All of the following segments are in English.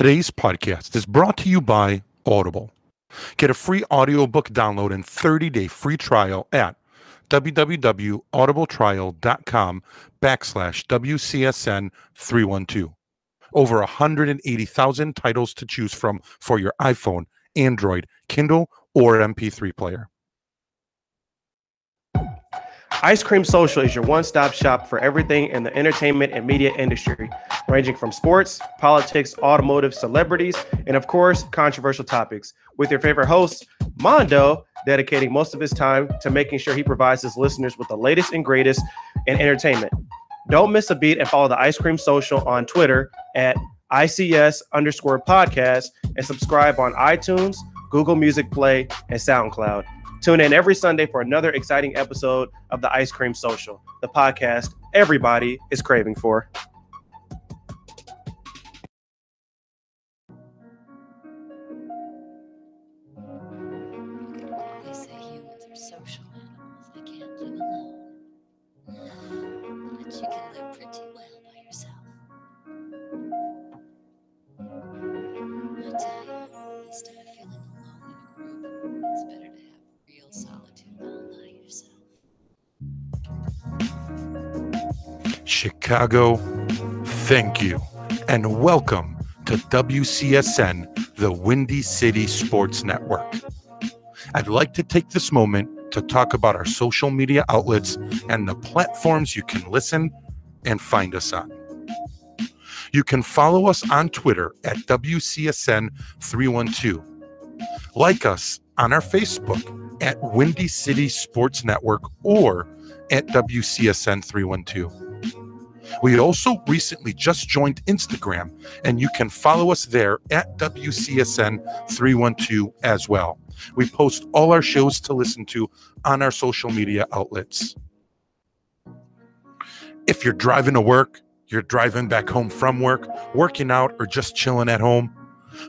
Today's podcast is brought to you by Audible. Get a free audiobook download and 30-day free trial at www.audibletrial.com/WCSN312. Over 180,000 titles to choose from for your iPhone, Android, Kindle, or MP3 player. Ice Cream Social is your one-stop shop for everything in the entertainment and media industry, ranging from sports, politics, automotive, celebrities, and of course, controversial topics. With your favorite host, Mondo, dedicating most of his time to making sure he provides his listeners with the latest and greatest in entertainment. Don't miss a beat and follow the Ice Cream Social on Twitter at ICS_podcast and subscribe on iTunes, Google Music Play, and SoundCloud. Tune in every Sunday for another exciting episode of the Ice Cream Social, the podcast everybody is craving for. They say humans are social animals. They can't live alone. But you can live pretty well by yourself. I tell you, instead of feeling alone in a group, it's better to have real solitude all by yourself. Chicago, thank you, and welcome to WCSN, the Windy City Sports Network. I'd like to take this moment to talk about our social media outlets and the platforms you can listen and find us on. You can follow us on Twitter at WCSN312. Like us on our Facebook at Windy City Sports Network or at WCSN312. We also recently just joined Instagram, and you can follow us there at WCSN312 as well. We post all our shows to listen to on our social media outlets. If you're driving to work, you're driving back home from work, working out, or just chilling at home,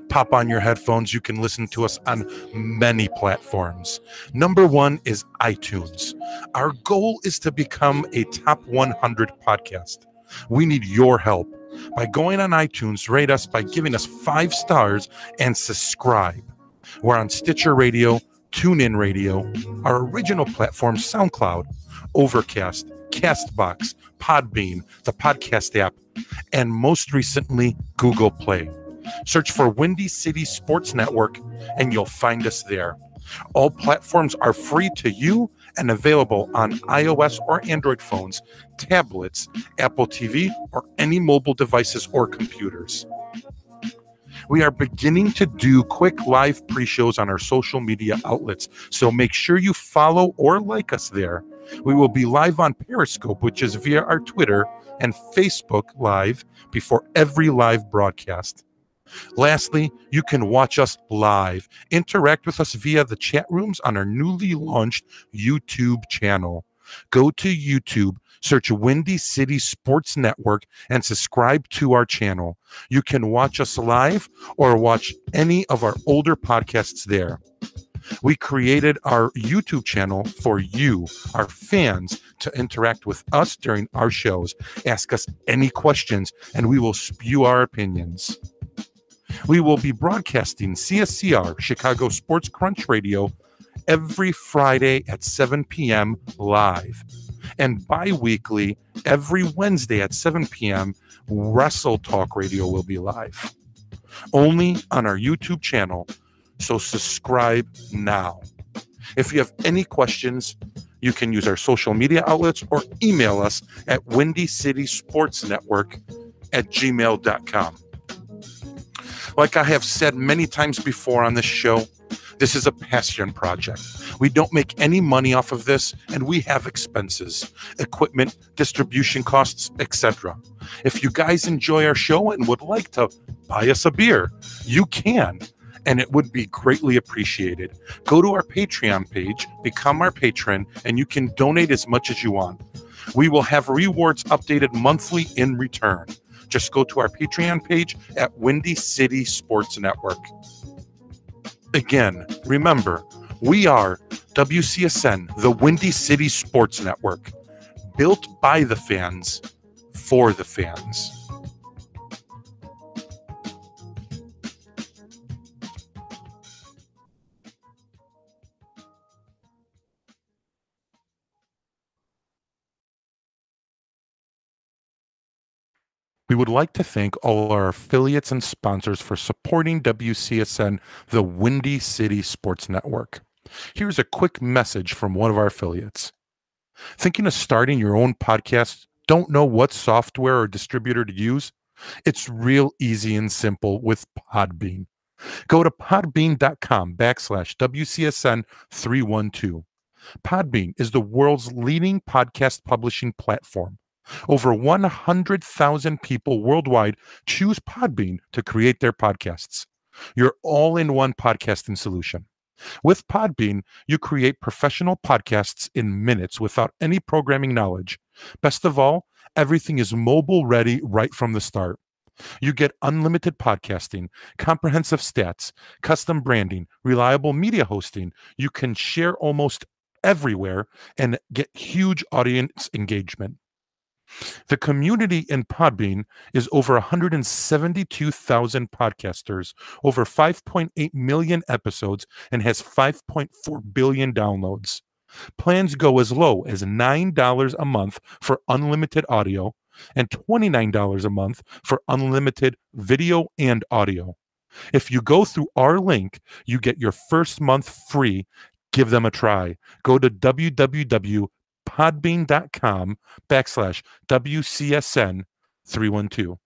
pop on your headphones. You can listen to us on many platforms. Number one is iTunes. Our goal is to become a top 100 podcast. We need your help. By going on iTunes, rate us by giving us 5 stars and subscribe. We're on Stitcher Radio, TuneIn Radio, our original platform, SoundCloud, Overcast, Castbox, Podbean, the podcast app, and most recently, Google Play. Search for Windy City Sports Network and you'll find us there. All platforms are free to you and available on iOS or Android phones, tablets, Apple TV, or any mobile devices or computers. We are beginning to do quick live pre-shows on our social media outlets, so make sure you follow or like us there. We will be live on Periscope, which is via our Twitter, and Facebook Live before every live broadcast. Lastly, you can watch us live. Interact with us via the chat rooms on our newly launched YouTube channel. Go to YouTube, search Windy City Sports Network, and subscribe to our channel. You can watch us live or watch any of our older podcasts there. We created our YouTube channel for you, our fans, to interact with us during our shows. Ask us any questions, and we will spew our opinions. We will be broadcasting CSCR, Chicago Sports Crunch Radio, every Friday at 7 p.m. live. And bi-weekly, every Wednesday at 7 p.m., Wrestle Talk Radio will be live. Only on our YouTube channel, so subscribe now. If you have any questions, you can use our social media outlets or email us at windycitysportsnetwork@gmail.com. Like I have said many times before on this show, this is a passion project. We don't make any money off of this, and we have expenses, equipment, distribution costs, etc. If you guys enjoy our show and would like to buy us a beer, you can, and it would be greatly appreciated. Go to our Patreon page, become our patron, and you can donate as much as you want. We will have rewards updated monthly in return. Just go to our Patreon page at Windy City Sports Network. Again, remember, we are WCSN, the Windy City Sports Network, built by the fans, for the fans. We would like to thank all our affiliates and sponsors for supporting WCSN, the Windy City Sports Network. Here's a quick message from one of our affiliates. Thinking of starting your own podcast? Don't know what software or distributor to use? It's real easy and simple with Podbean. Go to podbean.com/WCSN312. Podbean is the world's leading podcast publishing platform. Over 100,000 people worldwide choose Podbean to create their podcasts. Your all-in-one podcasting solution. With Podbean, you create professional podcasts in minutes without any programming knowledge. Best of all, everything is mobile ready right from the start. You get unlimited podcasting, comprehensive stats, custom branding, reliable media hosting. You can share almost everywhere and get huge audience engagement. The community in Podbean is over 172,000 podcasters, over 5.8 million episodes, and has 5.4 billion downloads. Plans go as low as $9 a month for unlimited audio and $29 a month for unlimited video and audio. If you go through our link, you get your first month free. Give them a try. Go to www.podbean.com/WCSN312.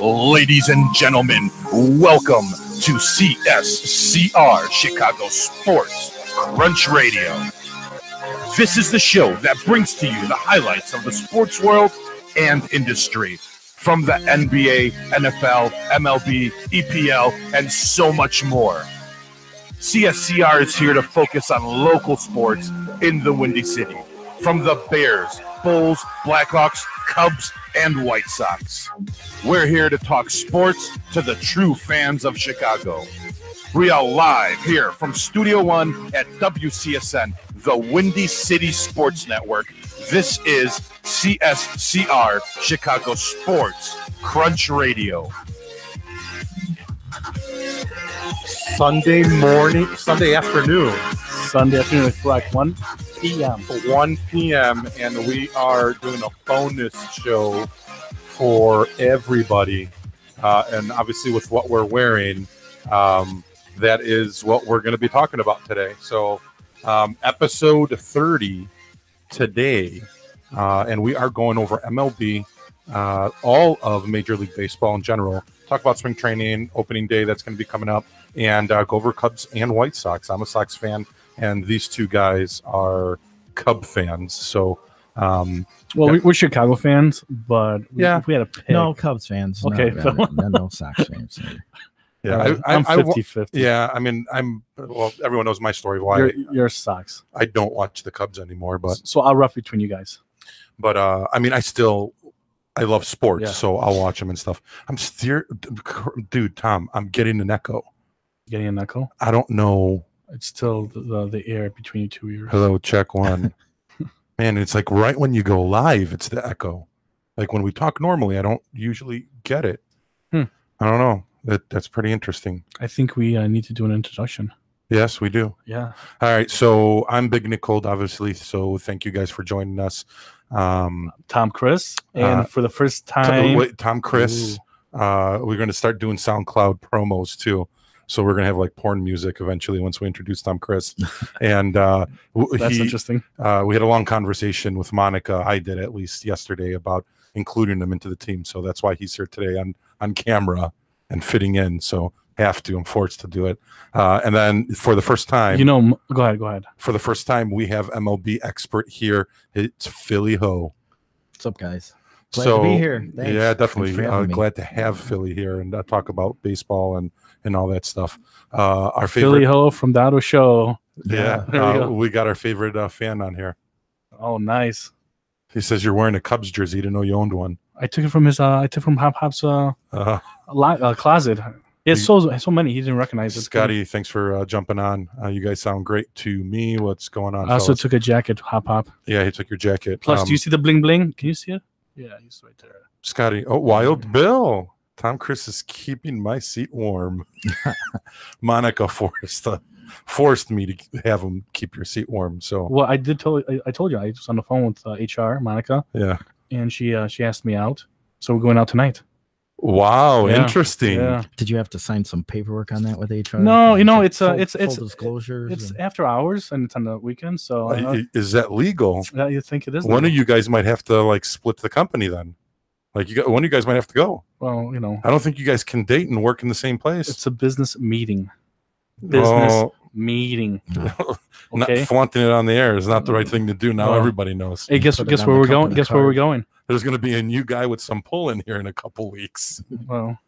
Ladies and gentlemen, welcome to CSCR, Chicago Sports Crunch Radio. This is the show that brings to you the highlights of the sports world and industry, from the NBA, NFL, MLB, EPL, and so much more. CSCR is here to focus on local sports in the Windy City, from the Bears, Bulls, Blackhawks, Cubs, and White Sox. We're here to talk sports to the true fans of Chicago. We are live here from Studio One at WCSN, the Windy City Sports Network. This is CSCR, Chicago Sports Crunch Radio. Sunday afternoon. It's like 1 p.m. 1 p.m. and we are doing a bonus show for everybody. And obviously with what we're wearing, that is what we're going to be talking about today. So episode 30 today, and we are going over MLB, all of Major League Baseball in general. Talk about spring training, opening day that's going to be coming up, and go over Cubs and White Sox. I'm a Sox fan, and these two guys are Cub fans. So, we're Chicago fans, but if we had a pick. No, Cubs fans. Okay, no Sox fans. Yeah, I'm 50-50. Yeah, I mean, everyone knows my story. Why you're Sox. I don't watch the Cubs anymore, but so I'll rough between you guys. But I mean, I love sports, so I'll watch them and stuff. Dude, Tom, I'm getting an echo. Getting an echo? I don't know. It's still the air between your two ears. Hello, check one. Man, it's like right when you go live, it's the echo. Like when we talk normally, I don't usually get it. I don't know. That's pretty interesting. I think we need to do an introduction. Yes, we do. Yeah. All right. So I'm Big Nick Kold, obviously. So thank you guys for joining us. Tom Chriss, and for the first time, Tom Chriss. We're going to start doing SoundCloud promos too. So we're going to have like porn music eventually once we introduce Tom Chriss. And that's interesting. We had a long conversation with Monica. I did at least yesterday about including him into the team. So that's why he's here today on camera and fitting in. So I'm forced to do it. And then for the first time, go ahead. For the first time, we have MLB expert here. It's PhillyHo. What's up, guys? Glad to be here. Thanks. Yeah, definitely. Glad to have Philly here and talk about baseball and all that stuff. Our favorite PhillyHo from Dado Show. Yeah, we got our favorite fan on here. Oh, nice. He says you're wearing a Cubs jersey. He didn't know you owned one. I took it from his. I took it from Hop Hop's closet. He has so many. He didn't recognize it. Scotty, thanks for jumping on. You guys sound great to me. What's going on? I also took a jacket. Hop Hop. Yeah, he took your jacket. Plus, do you see the bling bling? Can you see it? Yeah, he's right there. Scotty. Oh, Wild Bill. Tom Chriss is keeping my seat warm. Monica forced me to have him keep your seat warm. So well, I told you I was on the phone with HR Monica. Yeah, and she asked me out, so we're going out tonight. Wow, interesting. Yeah. Did you have to sign some paperwork on that with HR? No, it's full disclosures. It's after hours and it's on the weekend. So is that legal? You think it is? One of you guys might have to like split the company then. Like one of you guys might have to go. Well, I don't think you guys can date and work in the same place. It's a business meeting. Meeting. Not flaunting it on the air is not the right thing to do. Now everybody knows. Hey, guess where we're going? Guess where we're going? There's going to be a new guy with some pull in here in a couple weeks. Well,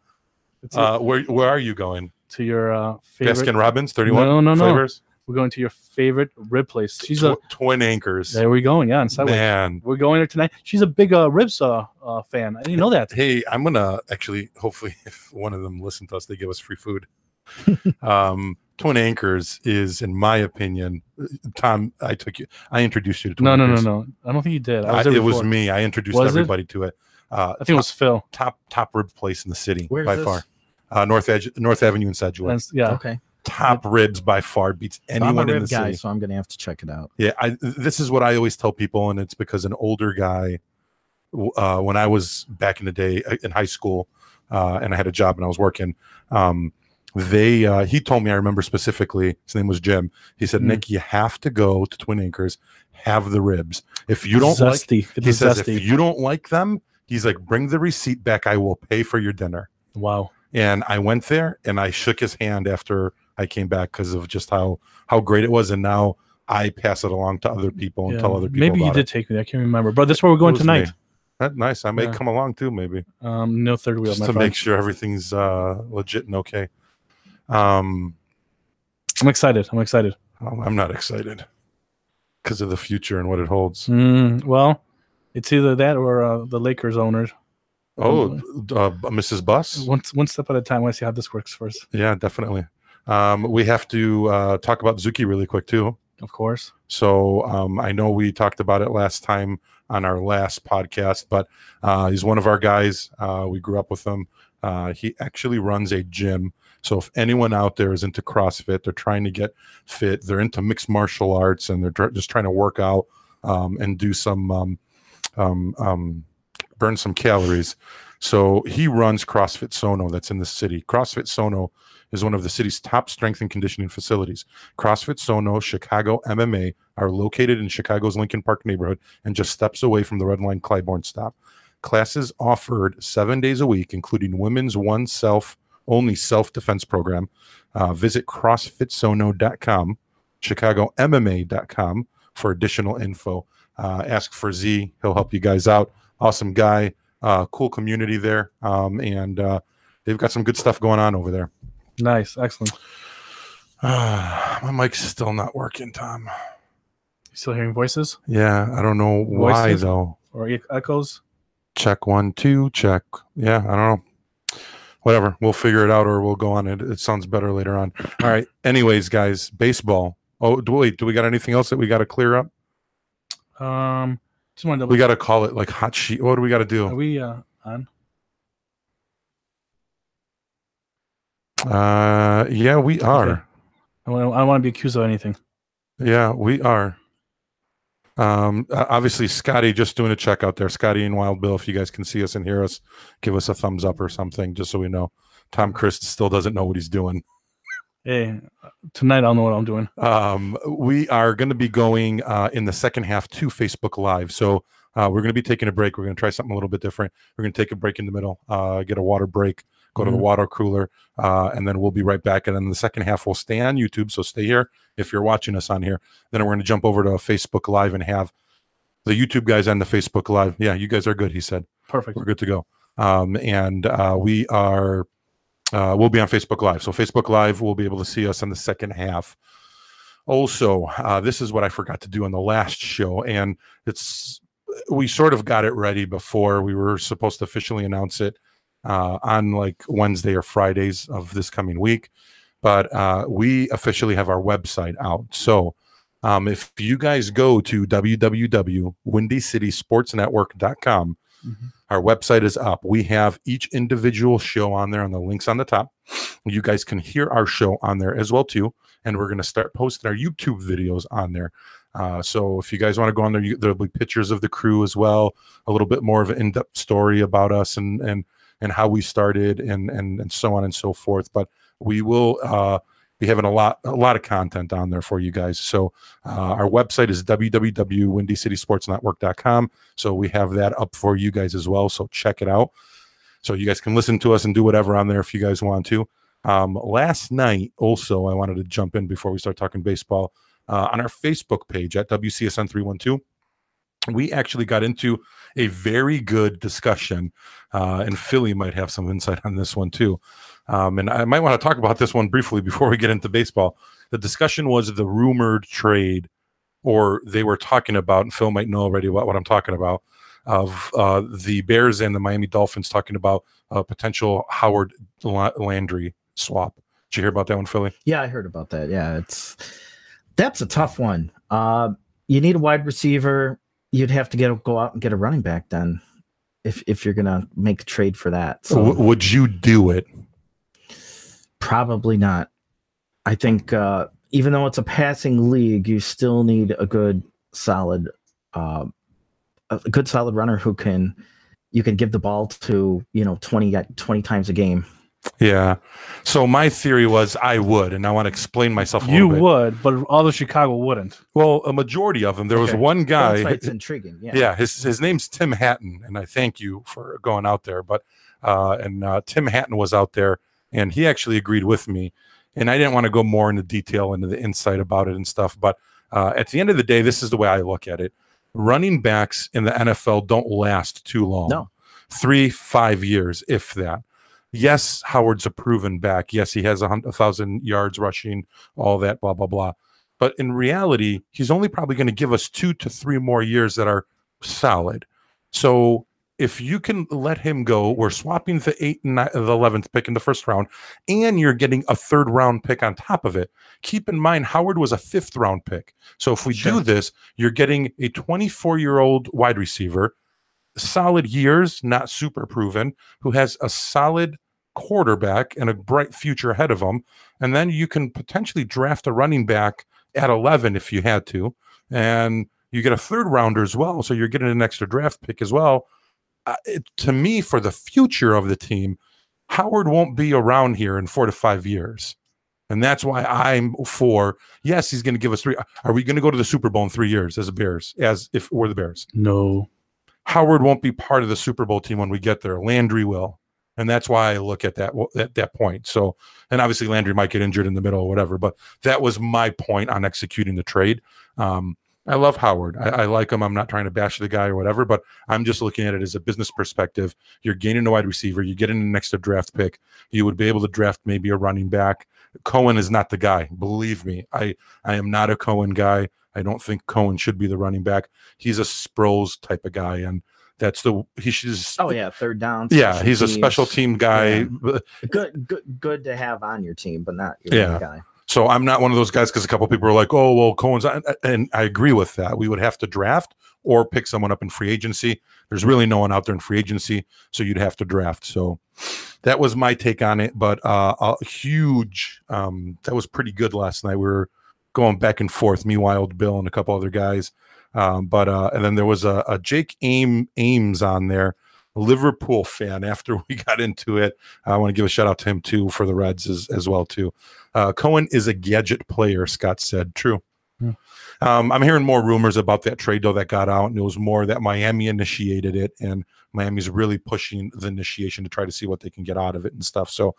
where are you going? To your favorite Baskin Robbins 31 no flavors? We're going to your favorite rib place. She's Twin Anchors. There we going. Yeah, in Sideways. Man, we're going there tonight. She's a big ribs fan. I didn't know that. Hey, I'm gonna actually, hopefully, if one of them listen to us, they give us free food. Twin Anchors is, in my opinion, Tom. I introduced you to Twin Anchors. No. I don't think you did. It was me. I introduced everybody to it. I think it was Phil. Top rib place in the city. Where's by this? Far. North Avenue in Sedgwick. Yeah. Okay. Top ribs by far beats anyone in the guy, city. So I'm gonna have to check it out. Yeah, this is what I always tell people, and it's because an older guy, when I was back in the day in high school, and I had a job and I was working, he told me, I remember specifically, his name was Jim. He said, Nick, you have to go to Twin Anchors, have the ribs. If you don't if you don't like them, he's like, bring the receipt back. I will pay for your dinner. Wow. And I went there and I shook his hand after I came back because of just how great it was. And now I pass it along to other people and tell other people. Maybe you did take me. I can't remember. But that's where we're going tonight. That's nice. I may come along too, maybe. No third wheel. Just to make sure everything's legit and okay. I'm excited. I'm not excited because of the future and what it holds. Well, it's either that or the Lakers owners. Mrs. Buss? One step at a time. I want to see how this works first. Yeah, definitely. We have to talk about Zuki really quick too. Of course. So I know we talked about it last time on our last podcast, but he's one of our guys. We grew up with him. He actually runs a gym. So if anyone out there is into CrossFit, they're trying to get fit, they're into mixed martial arts, and they're just trying to work out and do some burn some calories. So he runs CrossFit Sono that's in the city. CrossFit Sono is one of the city's top strength and conditioning facilities. CrossFit Sono, Chicago MMA are located in Chicago's Lincoln Park neighborhood and just steps away from the Red Line Clybourne stop. Classes offered 7 days a week, including women's only self-defense program. Visit CrossFitSono.com, ChicagoMMA.com for additional info. Ask for Z. He'll help you guys out. Awesome guy. Cool community there. And they've got some good stuff going on over there. Nice. Excellent. My mic's still not working, Tom. You still hearing voices? Yeah. I don't know why, though. Or echoes? Check 1, 2, check. Yeah. I don't know. Whatever. We'll figure it out or we'll go on it. It sounds better later on. All right. Anyways, guys, baseball. Oh, do we got anything else that we got to clear up? Just wanted to we got to call it like hot sheet. What do we got to do? Are we on? Yeah, we are. Okay. I don't want to be accused of anything. Yeah, we are. Obviously, Scotty just doing a check out there. Scotty and Wild Bill, if you guys can see us and hear us, give us a thumbs up or something, just so we know. Tom Chriss still doesn't know what he's doing. Hey, tonight I'll know what I'm doing. We are going to be going in the second half to Facebook Live. So we're going to be taking a break. We're going to try something a little bit different. We're going to take a break in the middle, get a water break, go to the water cooler, and then we'll be right back. And then the second half will stay on YouTube. So stay here if you're watching us on here. Then we're going to jump over to Facebook Live and have the YouTube guys on the Facebook Live. Yeah, you guys are good, he said. Perfect. We're good to go. We are... we'll be on Facebook Live. So Facebook Live will be able to see us in the second half. Also, this is what I forgot to do on the last show, and it's we sort of got it ready before we were supposed to officially announce it on like Wednesday or Fridays of this coming week. But we officially have our website out. So if you guys go to www.WindyCitySportsNetwork.com, our website is up. We have each individual show on there on the links on the top. You guys can hear our show on there as well too. And we're going to start posting our YouTube videos on there. So if you guys want to go on there, there'll be pictures of the crew as well, a little bit more of an in-depth story about us and how we started and so on and so forth. But we will be having a lot of content on there for you guys. So our website is www.WindyCitySportsNetwork.com. So we have that up for you guys as well. So check it out. So you guys can listen to us and do whatever on there if you guys want to. Last night, also, I wanted to jump in before we start talking baseball. On our Facebook page at WCSN 312, we actually got into a very good discussion, and Philly might have some insight on this one too. And I might want to talk about this one briefly before we get into baseball. The discussion was the rumored trade, or they were talking about, and Phil might know already what I'm talking about, of the Bears and the Miami Dolphins talking about a potential Howard Landry swap. Did you hear about that one, Philly? Yeah, I heard about that. Yeah, that's a tough one. You need a wide receiver. You'd have to go out and get a running back then, if you're gonna make a trade for that. So would you do it? Probably not. I think even though it's a passing league, you still need a good solid runner who you can give the ball to 20 times a game. Yeah. So my theory was I would, and I want to explain myself a little bit. You would, but all of Chicago wouldn't. Well, a majority of them. There was one guy. That's intriguing. Yeah. Yeah. His name's Tim Hatton, and I thank you for going out there. But Tim Hatton was out there, and he actually agreed with me. And I didn't want to go more into detail into the insight about it and stuff. But at the end of the day, this is the way I look at it. Running backs in the NFL don't last too long. No. 3-5 years, if that. Yes, Howard's a proven back. Yes, he has 1,000 yards rushing, all that, blah, blah, blah. But in reality, he's only probably going to give us 2 to 3 more years that are solid. So if you can let him go, we're swapping the 8th and the 11th pick in the first round, and you're getting a 3rd round pick on top of it. Keep in mind, Howard was a 5th round pick. So if we do this, you're getting a 24-year-old wide receiver, solid years, not super proven, who has a solid quarterback and a bright future ahead of him. And then you can potentially draft a running back at 11 if you had to. And you get a 3rd rounder as well. So you're getting an extra draft pick as well. To me, for the future of the team, Howard won't be around here in 4 to 5 years. And that's why I'm for, yes, he's going to give us 3. Are we going to go to the Super Bowl in 3 years as a Bears, as if we're the Bears? No. Howard won't be part of the Super Bowl team when we get there. Landry will. And that's why I look at that point. So, and obviously Landry might get injured in the middle or whatever, but that was my point on executing the trade. I love Howard. I like him. I'm not trying to bash the guy or whatever, but I'm just looking at it as a business perspective. You're gaining a wide receiver. You're getting an extra draft pick. You would be able to draft maybe a running back. Cohen is not the guy. Believe me, I am not a Cohen guy. I don't think Cohen should be the running back. He's a Sproles type of guy, and that's he should. Oh yeah, 3rd down. Yeah, he's a special team guy. Yeah. Good to have on your team, but not your guy. So I'm not one of those guys because a couple of people are like, oh, well, Cohen's, and I agree with that. We would have to draft or pick someone up in free agency. There's really no one out there in free agency, so you'd have to draft. So that was my take on it. But huge. That was pretty good last night. We were going back and forth, me, Wild Bill, and a couple other guys. And then there was a Jake Ames on there, a Liverpool fan. After we got into it, I want to give a shout out to him too for the Reds as well too. Cohen is a gadget player, Scott said. True. Yeah. I'm hearing more rumors about that trade though that got out, and it was more that Miami initiated it, and Miami's really pushing the initiation to try to see what they can get out of it and stuff. So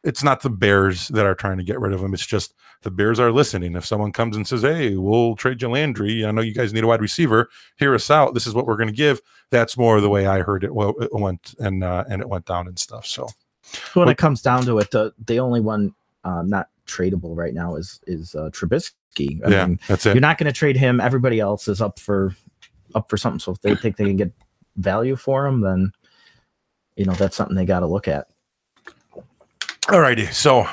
it's not the Bears that are trying to get rid of him. It's just the Bears are listening. If someone comes and says, hey, we'll trade you Landry. I know you guys need a wide receiver. Hear us out. This is what we're going to give. That's more the way I heard it. Well, it went and it went down and stuff. So when it comes down to it, the only one not tradable right now is Trubisky. I mean, that's it. You're not going to trade him. Everybody else is up for up for something. So if they think they can get value for them, then that's something they got to look at. All righty. So,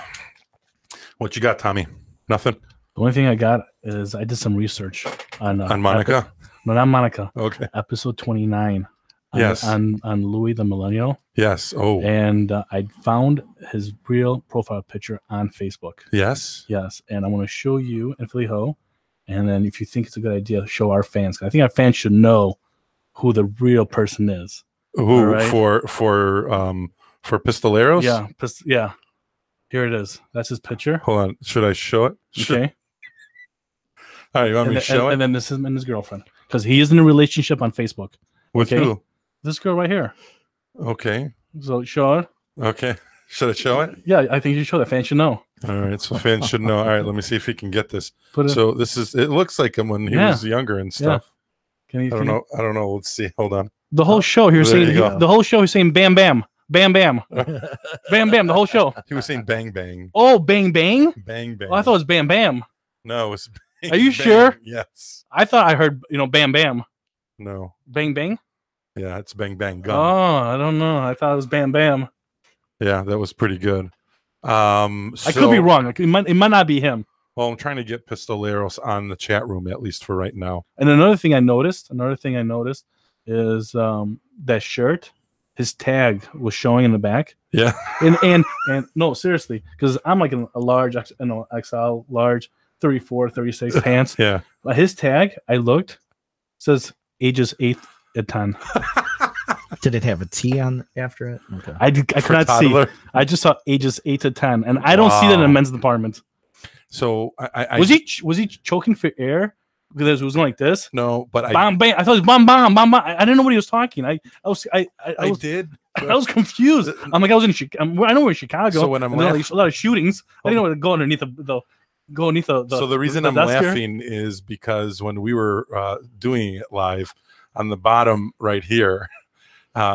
what you got, Tommy? Nothing. The only thing I got is I did some research on Monica. No, not Monica. Okay. Episode 29. Yes. On Louis the Millennial. Yes. Oh. And I found his real profile picture on Facebook. Yes. Yes. And I want to show you and PhillyHo. And then if you think it's a good idea, show our fans. I think our fans should know who the real person is. Who right? for Pistoleros? Yeah. Yeah. Here it is. That's his picture. Hold on. Should I show it? Okay. All right. You want me to show it? And then this is him and his girlfriend. Because he is in a relationship on Facebook. With who? This girl right here. Okay. So show it. Okay. Should I show it? Yeah, I think you should show that. Fans should know. All right. So fans should know. All right. Let me see if he can get this. So this is. It looks like him when he was younger and stuff. Yeah. I don't know. I don't know. Let's see. Hold on. The whole show he was saying. The whole show he's saying bam bam. Bam bam. Bam bam. The whole show. He was saying bang bang. Oh, bang bang. Bang bang. Oh, I thought it was bam bam. No, it's bang. Are you bang. sure? Yes. I thought I heard bam bam. No. Bang bang. Yeah, it's bang bang gun. Oh, I don't know. I thought it was bam bam. Yeah, that was pretty good. I could be wrong. It might not be him. Well, I'm trying to get Pistoleros on the chat room at least for right now. And another thing I noticed is that shirt. His tag was showing in the back. Yeah. And no, seriously, because I'm like a large, XL, large, 34, 36 pants. Yeah. But his tag, I looked, says ages 8 to 10. Did it have a T on after it? Okay. I could not see. I just saw ages 8 to 10, and I don't see that in the men's department. So was he choking for air? Because it was going like this. No, but bam, bam. I thought it was bam, bam, bam, bam. I didn't know what he was talking. I was confused. I'm like, I was in Chicago. I know we're in Chicago. So when I'm laughing, a lot of shootings. I didn't know to go underneath the. So the reason I'm laughing is because when we were doing it live, on the bottom right here,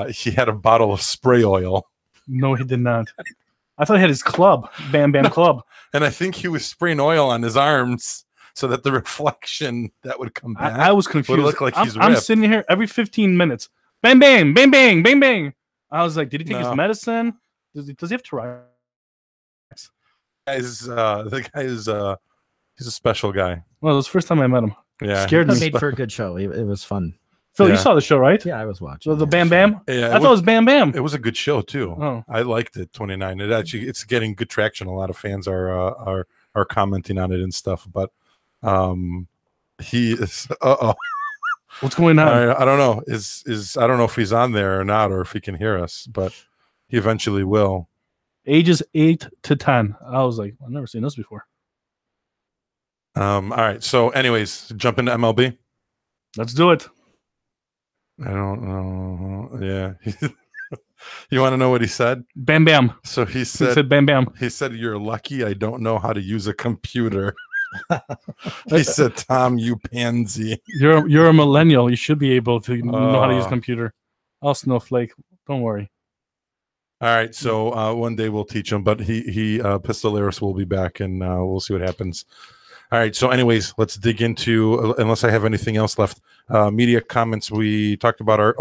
he had a bottle of spray oil. No, he did not. I thought he had his club, Bam Bam Club, and I think he was spraying oil on his arms. So that the reflection that would come back, I was confused. Would look like he's I'm sitting here every 15 minutes. Bang, bang, bang, bang, bang, bang. I was like, did he take his medicine? Does he have Tourette's? The guy is he's a special guy. Well, it was the first time I met him. Yeah, scared me. Made for a good show. It was fun. Phil, you saw the show, right? Yeah, I was watching. So the Bam Bam. Yeah, I thought it was Bam Bam. It was a good show too. Oh. I liked it. 29. It's getting good traction. A lot of fans are commenting on it and stuff, but. He is. What's going on? I don't know. I don't know if he's on there or not, or if he can hear us, but he eventually will. Ages 8 to 10. I was like, I've never seen this before. All right. So, anyways, jump into MLB. Let's do it. I don't know. Yeah. You want to know what he said? Bam Bam. So he said Bam Bam. He said, "You're lucky I don't know how to use a computer." He said, "Tom, you pansy. You're a millennial. You should be able to know how to use a computer." I'll snowflake. Don't worry. All right. So one day we'll teach him, but he Pistoleros will be back, and we'll see what happens. All right. So, anyways, let's dig into. Unless I have anything else left, media comments. We talked about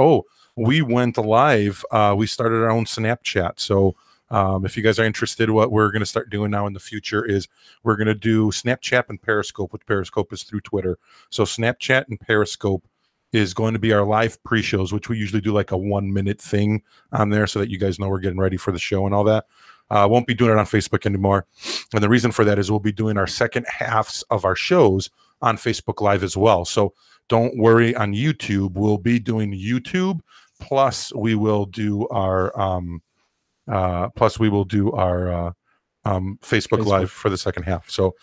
we went live. We started our own Snapchat. So. If you guys are interested, what we're going to start doing now in the future is we're going to do Snapchat and Periscope, which Periscope is through Twitter. So Snapchat and Periscope is going to be our live pre-shows, which we usually do like a 1-minute thing on there so that you guys know we're getting ready for the show and all that. Won't be doing it on Facebook anymore. And the reason for that is we'll be doing our second halves of our shows on Facebook Live as well. So don't worry on YouTube. We'll be doing YouTube, plus we will do our Facebook Live for the second half. So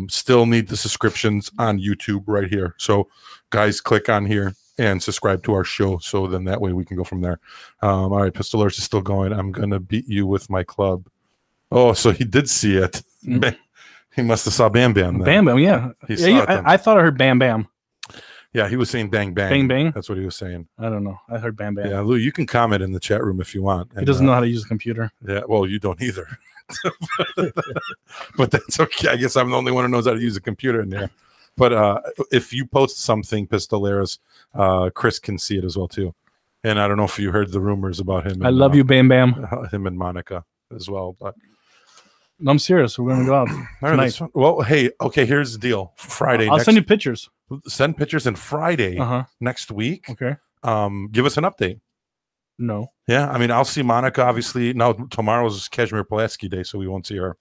still need the subscriptions on YouTube right here. So guys, click on here and subscribe to our show. So then that way we can go from there. All right, Pistoleros is still going. I'm going to beat you with my club. Oh, so he did see it. He must have saw Bam Bam then. Bam Bam, yeah. I thought I heard Bam Bam. Yeah, he was saying bang, bang. Bang, bang? That's what he was saying. I don't know. I heard Bam Bam. Yeah, Lou, you can comment in the chat room if you want. He doesn't know how to use a computer. Yeah, well, you don't either. But that's okay. I guess I'm the only one who knows how to use a computer in there. But if you post something, Pistoleros, Chris can see it as well too. And I don't know if you heard the rumors about him. I love you, Bam Bam. Him and Monica as well. But No, I'm serious. We're going to go out all right, tonight. well, hey, okay. Here's the deal. Friday. I'll send you pictures. Send pictures. And Friday next week. Okay. Give us an update. No. Yeah, I mean, I'll see Monica, obviously. Now, tomorrow's Kazimierz Pulaski Day, so we won't see her.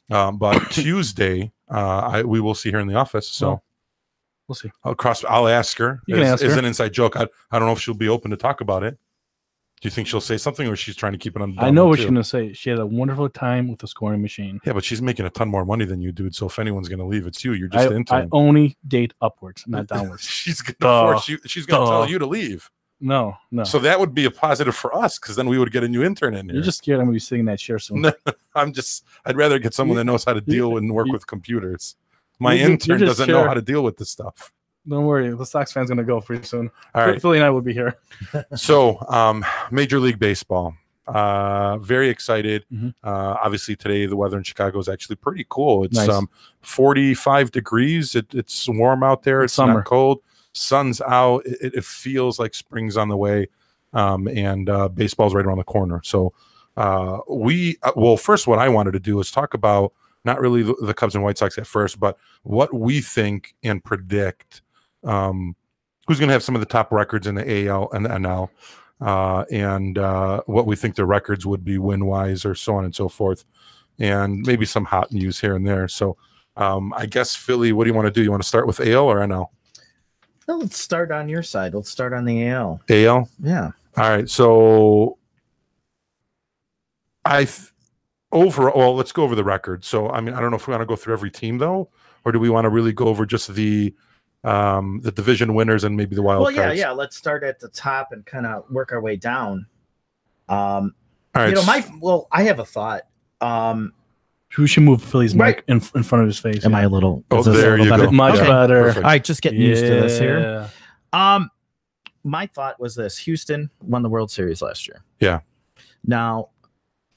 But Tuesday, we will see her in the office. So we'll see. I'll ask her. You can ask her. It's an inside joke. I don't know if she'll be open to talk about it. Do you think she'll say something, or she's trying to keep it on? I know what she's going to say. She had a wonderful time with the scoring machine. Yeah, but she's making a ton more money than you, dude. So if anyone's going to leave, it's you. You're just the I intern. only date upwards, not downwards. She's going to force you. She's going to tell you to leave. No. So that would be a positive for us, because then we would get a new intern in here. You're just scared I'm going to be sitting in that chair soon. I'd rather get someone that knows how to deal and work with computers. My intern doesn't know how to deal with this stuff. Don't worry. The Sox fan's going to go pretty soon. All right. Philly and I will be here. So, Major League Baseball. Very excited. Obviously, today the weather in Chicago is actually pretty cool. It's nice. 45 degrees. It's warm out there. It's summer. Not cold. Sun's out. It feels like spring's on the way, and baseball's right around the corner. So first, what I wanted to do is talk about not really the Cubs and White Sox at first, but what we think and predict who's going to have some of the top records in the AL and the NL, and what we think the records would be win-wise, or so on and so forth, and maybe some hot news here and there. So I guess, Philly, what do you want to do? You want to start with AL or NL? Well, let's start on your side. Let's start on the AL. AL? Yeah. All right. So overall, let's go over the record. So, I mean, I don't know if we want to go through every team, though, or do we want to really go over just the division winners and maybe the wild cards? Yeah. Let's start at the top and kind of work our way down. All right. I have a thought. We should move Philly's mic in front of his face. Am I a little? Oh, there you go. Much better. Perfect. All right, just getting used to this here. My thought was this: Houston won the World Series last year. Yeah. Now,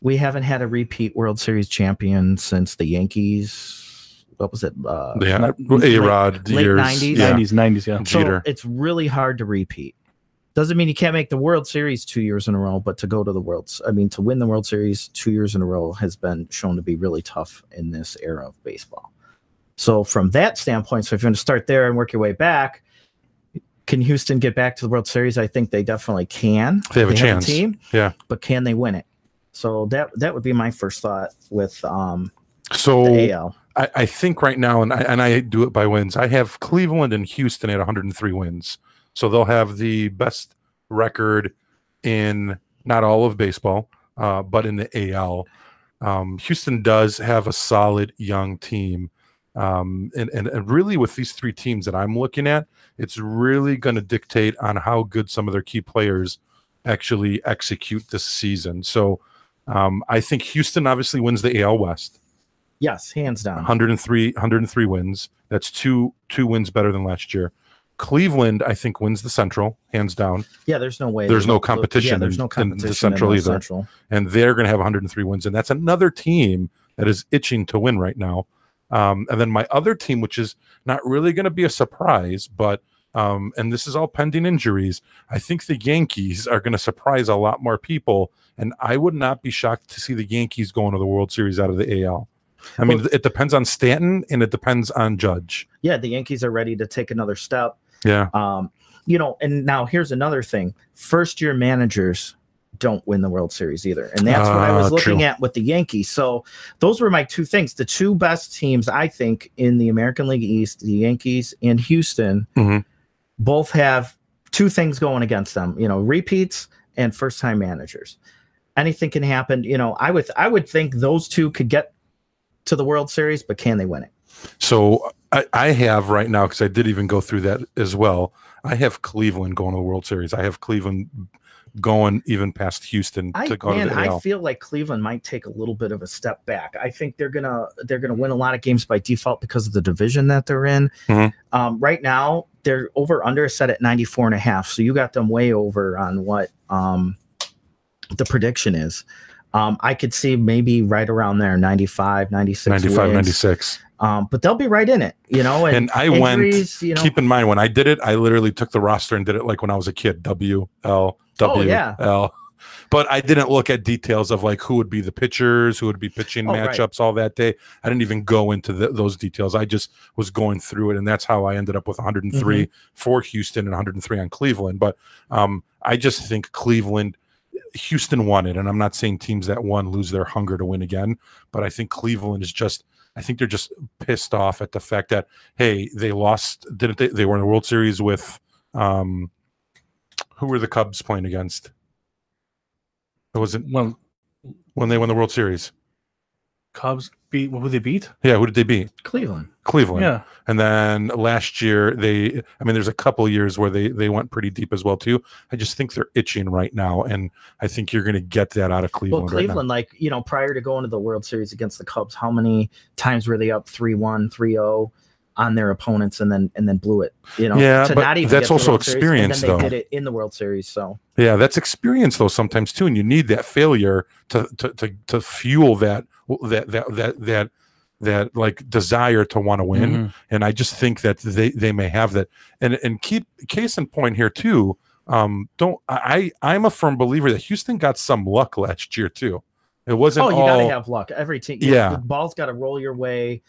we haven't had a repeat World Series champion since the Yankees. What was it? A-Rod late years. 90s. Yeah. 90s, yeah. Jeter. So it's really hard to repeat. Doesn't mean you can't make the World Series 2 years in a row, but to go to the to win the World Series 2 years in a row has been shown to be really tough in this era of baseball. So from that standpoint, so if you're going to start there and work your way back, can Houston get back to the World Series? I think they definitely can. They have a chance. Team, yeah. But can they win it? So that would be my first thought with the AL. I think right now, and I do it by wins, I have Cleveland and Houston at 103 wins. So they'll have the best record in not all of baseball, but in the AL. Houston does have a solid young team. And really with these three teams that I'm looking at, it's really going to dictate on how good some of their key players actually execute this season. So I think Houston obviously wins the AL West. Yes, hands down. 103 wins. That's two wins better than last year. Cleveland, I think, wins the Central, hands down. Yeah, there's no way. There's no competition. There's no competition in the Central either. Central. And they're going to have 103 wins. And that's another team that is itching to win right now. And then my other team, which is not really going to be a surprise, but and this is all pending injuries, I think the Yankees are going to surprise a lot more people. And I would not be shocked to see the Yankees going to the World Series out of the AL. I mean, it depends on Stanton and it depends on Judge. Yeah, the Yankees are ready to take another step. Yeah. And now here's another thing. First-year managers don't win the World Series either. And that's what I was looking at with the Yankees. So those were my two things. The two best teams, I think, in the American League East, the Yankees and Houston, both have two things going against them, repeats and first-time managers. Anything can happen. I would think those two could get to the World Series, but can they win it? So I have right now, because I did even go through that as well, I have Cleveland going to the World Series. I have Cleveland going even past Houston to go to the AL. I feel like Cleveland might take a little bit of a step back. I think they're gonna win a lot of games by default because of the division that they're in. Right now, they're over under set at 94.5. So you got them way over on what the prediction is. I could see maybe right around there, 95, 96 95, wins. 96. But they'll be right in it, And I injuries, went, keep in mind, when I did it, I literally took the roster and did it like when I was a kid, WL. But I didn't look at details of like who would be the pitchers, who would be pitching matchups all that day. I didn't even go into those details. I just was going through it, and that's how I ended up with 103 for Houston and 103 on Cleveland. But I just think Houston won it, and I'm not saying teams that won lose their hunger to win again, but I think Cleveland is just – I think they're just pissed off at the fact that, hey, they lost – didn't they? They were in the World Series with who were the Cubs playing against? It wasn't when they won the World Series. Cubs beat, who they beat? Yeah, who did they beat? Cleveland. Yeah. And then last year there's a couple years where they went pretty deep as well too. I just think they're itching right now, and I think you're going to get that out of Cleveland. Well, Cleveland, prior to going to the World Series against the Cubs, how many times were they up 3-1, 3-0 on their opponents and then blew it? But not even that's also experience, though. They did it in the World Series, so yeah, that's experience though sometimes too, and you need that failure to fuel that like desire to want to win. And I just think that they may have that, and keep case in point here too. I'm a firm believer that Houston got some luck last year too. It wasn't you gotta have luck. Every team, the ball's got to roll your way.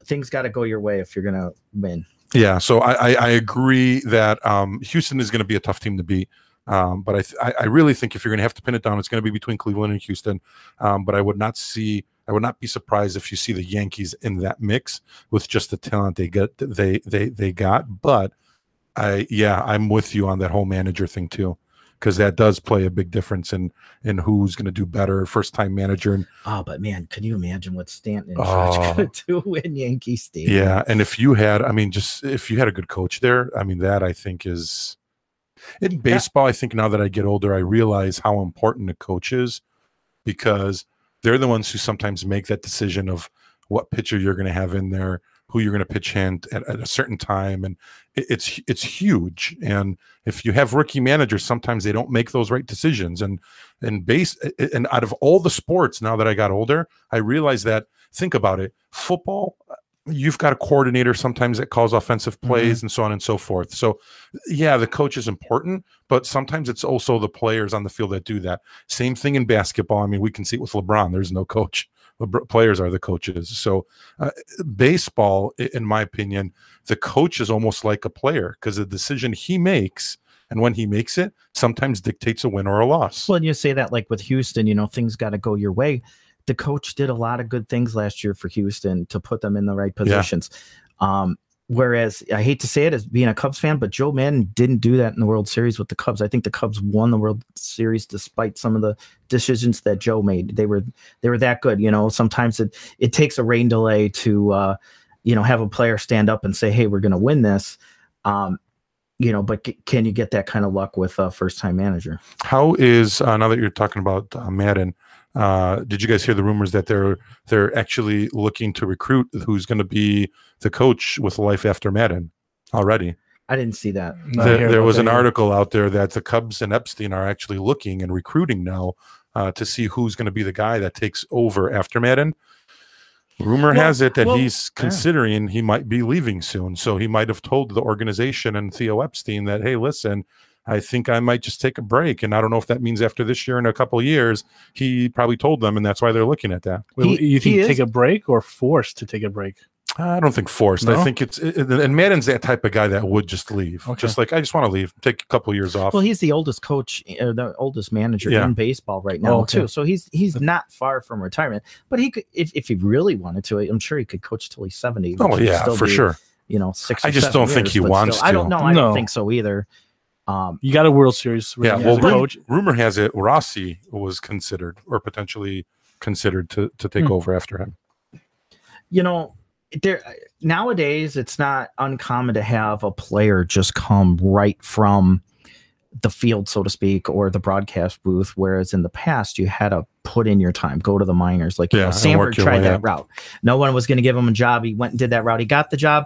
Things got to go your way if you're going to win. Yeah, so I agree that Houston is going to be a tough team to beat. But I really think if you're going to have to pin it down, it's going to be between Cleveland and Houston. But I would not be surprised if you see the Yankees in that mix with just the talent they got. But I'm with you on that whole manager thing too, because that does play a big difference in who's going to do better. First time manager. But man, can you imagine what Stanton and Judge going to do in Yankee Stadium? Yeah, and if you had a good coach there, that I think is in baseball. I think now that I get older, I realize how important a coach is, because they're the ones who sometimes make that decision of what pitcher you're going to have in there, who you're going to pitch in at a certain time, and it's huge. And if you have rookie managers, sometimes they don't make those right decisions. And out of all the sports, now that I got older, I realize that, think about it, football, you've got a coordinator sometimes that calls offensive plays and so on and so forth. So yeah, the coach is important, but sometimes it's also the players on the field that do that. Same thing in basketball. We can see it with LeBron. There's no coach. Players are the coaches. So baseball, in my opinion, the coach is almost like a player, because the decision he makes and when he makes it sometimes dictates a win or a loss. Well, and you say that like with Houston, things got to go your way. The coach did a lot of good things last year for Houston to put them in the right positions. Whereas I hate to say it as being a Cubs fan, but Joe Madden didn't do that in the World Series with the Cubs. I think the Cubs won the World Series despite some of the decisions that Joe made. They were that good. Sometimes it takes a rain delay to have a player stand up and say, hey, we're going to win this. But can you get that kind of luck with a first-time manager? How is now that you're talking about Madden? Did you guys hear the rumors that they're actually looking to recruit who's going to be the coach with Life After Madden already? I didn't see that. There was an article out there that the Cubs and Epstein are actually looking and recruiting now to see who's going to be the guy that takes over after Madden. Rumor has it that he's considering he might be leaving soon. So he might have told the organization and Theo Epstein that, hey, listen, I think I might just take a break. And I don't know if that means after this year and a couple of years. He probably told them, and that's why they're looking at that. You think take a break or forced to take a break? I don't think forced. No? I think and Madden's that type of guy that would just leave. Okay. Just like, I just want to leave, take a couple of years off. Well, he's the oldest coach, the oldest manager in baseball right now, too. So he's not far from retirement. But he could, if he really wanted to, I'm sure he could coach till he's 70. Oh, yeah, for sure. 6 I just don't think he wants to. I don't think so either. You got a World Series. Coach. Rumor has it Rossi was considered or potentially considered to take over after him. Nowadays it's not uncommon to have a player just come right from the field, so to speak, or the broadcast booth, whereas in the past you had to put in your time, go to the minors. Like Sandberg tried that route. No one was going to give him a job. He went and did that route. He got the job,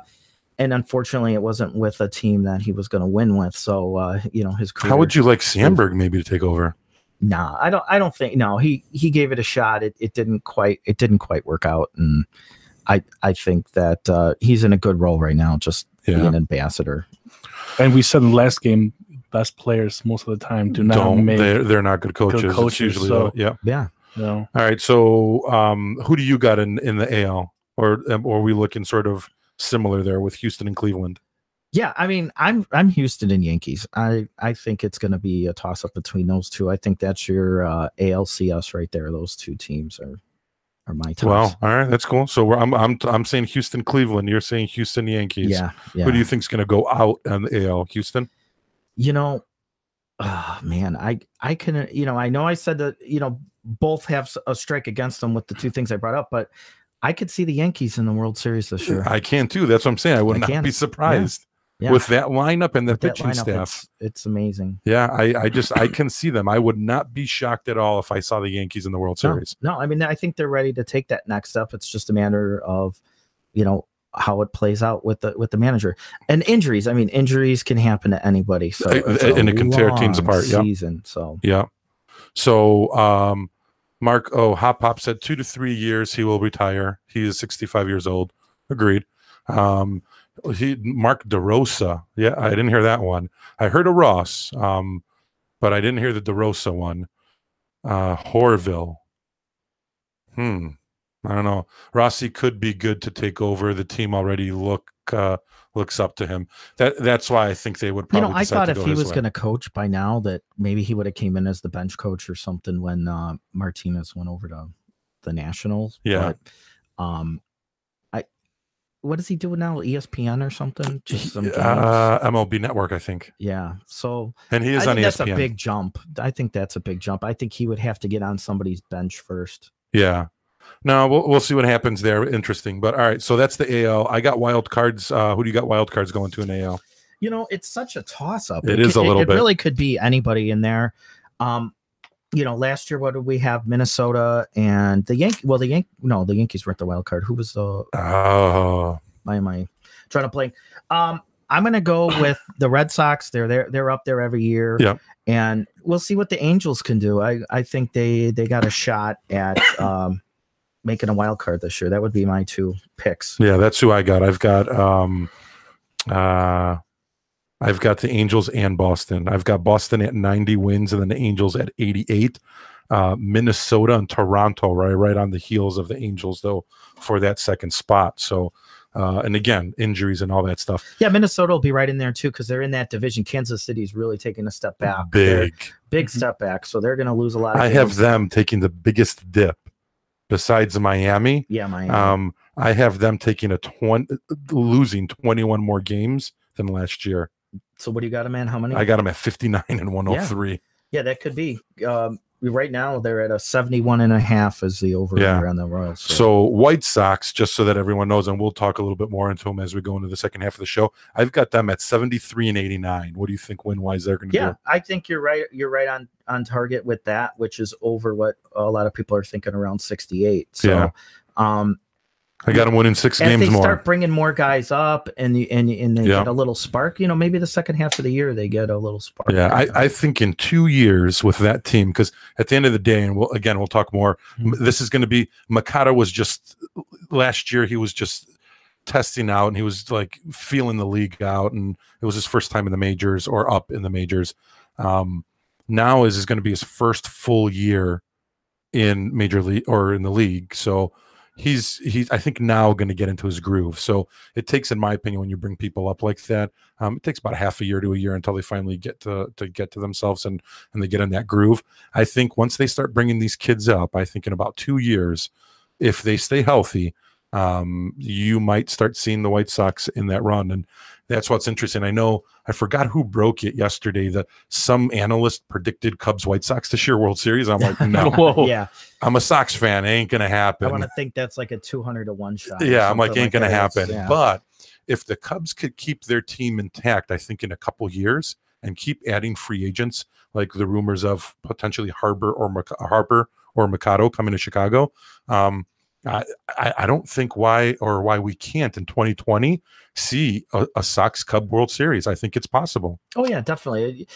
and unfortunately it wasn't with a team that he was going to win with. So his career. How would you like Sandberg maybe to take over? Nah, I don't think. No, he gave it a shot. It didn't quite work out, and I think that he's in a good role right now, just being an ambassador. And we said in the last game, best players most of the time they're not good coaches. It's usually No. All right. So who do you got in the AL, or are we looking sort of similar there with Houston and Cleveland? Yeah, I mean, I'm Houston and Yankees. I think it's going to be a toss up between those two. I think that's your ALCS right there. Those two teams are my tops. Well, all right, that's cool. So I'm saying Houston, Cleveland. You're saying Houston, Yankees. Yeah. Who do you think's going to go out on the AL? Houston. Man, I can. I know I said that. Both have a strike against them with the two things I brought up, but I could see the Yankees in the World Series this year. I can too. That's what I'm saying. I would not be surprised. Yeah. With that lineup and the pitching staff. It's amazing. Yeah, I can see them. I would not be shocked at all if I saw the Yankees in the World Series. No, I mean, I think they're ready to take that next step. It's just a matter of, how it plays out with the manager. And injuries. I mean, injuries can happen to anybody. So and it can tear teams apart. Season. So yeah. So Mark Hop Hop said 2 to 3 years he will retire. He is 65 years old. Agreed. Mark DeRosa. Yeah, I didn't hear that one. I heard a Ross, but I didn't hear the DeRosa one. Horville. I don't know. Rossi could be good to take over. The team already looks up to him. That's why I think they would probably. I thought if he was going to coach by now, that maybe he would have came in as the bench coach or something when Martinez went over to the Nationals. Yeah. But, what is he doing now? ESPN or something? Just some MLB Network, I think. Yeah. So, and he is on ESPN. That's a big jump. I think that's a big jump. I think he would have to get on somebody's bench first. Yeah. No, we'll see what happens there. Interesting. But all right, so that's the AL. I got wild cards. Who do you got wild cards going to an AL? It's such a toss up. It is a little bit. It really could be anybody in there. Last year, what did we have? Minnesota and the Yankees. Well, the Yankees weren't the wild card. Who was the? Oh, why am I trying to play? I'm gonna go with the Red Sox. They're up there every year. Yeah, and we'll see what the Angels can do. I think they got a shot at making a wild card this year. That would be my two picks. Yeah, that's who I got. I've got the Angels and Boston. I've got Boston at 90 wins and then the Angels at 88. Minnesota and Toronto right on the heels of the Angels, though, for that second spot. So, and again, injuries and all that stuff. Yeah, Minnesota will be right in there, too, because they're in that division. Kansas City's really taking a step back. Big step back. So they're going to lose a lot of games. have them taking the biggest dip besides Miami. Yeah, Miami. I have them taking losing 21 more games than last year. So what do you got them at? How many? I got them at 59 and 103. Yeah, that could be. Right now they're at a 71.5 as the over on the Royals. So White Sox, just so that everyone knows, and we'll talk a little bit more into them as we go into the second half of the show. I've got them at 73 and 89. What do you think win-wise they're going to do? Yeah, I think you're right. You're right on target with that, which is over what a lot of people are thinking, around 68. So, I got them winning 6 games more. If they start bringing more guys up and they get a little spark, maybe the second half of the year they get a little spark. Yeah, I think in 2 years with that team, because at the end of the day, and we'll talk more, this is going to be, Mikado was just, last year he was just testing out and he was like feeling the league out, and it was his first time in the majors or up in the majors. Now is going to be his first full year in major league or in the league. So he's I think now going to get into his groove. So it takes, in my opinion, when you bring people up like that, it takes about half a year to a year until they finally get to themselves and they get in that groove. I think once they start bringing these kids up, I think in about 2 years, if they stay healthy, you might start seeing the White Sox in that run. And that's what's interesting. I forgot who broke it yesterday, that some analyst predicted Cubs White Sox this year World Series. I'm like, no. Yeah, I'm a Sox fan. It ain't gonna happen. I want to think that's like a 200-1 shot. Yeah, I'm like, ain't gonna happen. Yeah. But if the Cubs could keep their team intact, I think in a couple years, and keep adding free agents, like the rumors of potentially Harper or Mikado coming to Chicago, I don't think why we can't in 2020 see a Sox Cub World Series. I think it's possible. Oh yeah, definitely.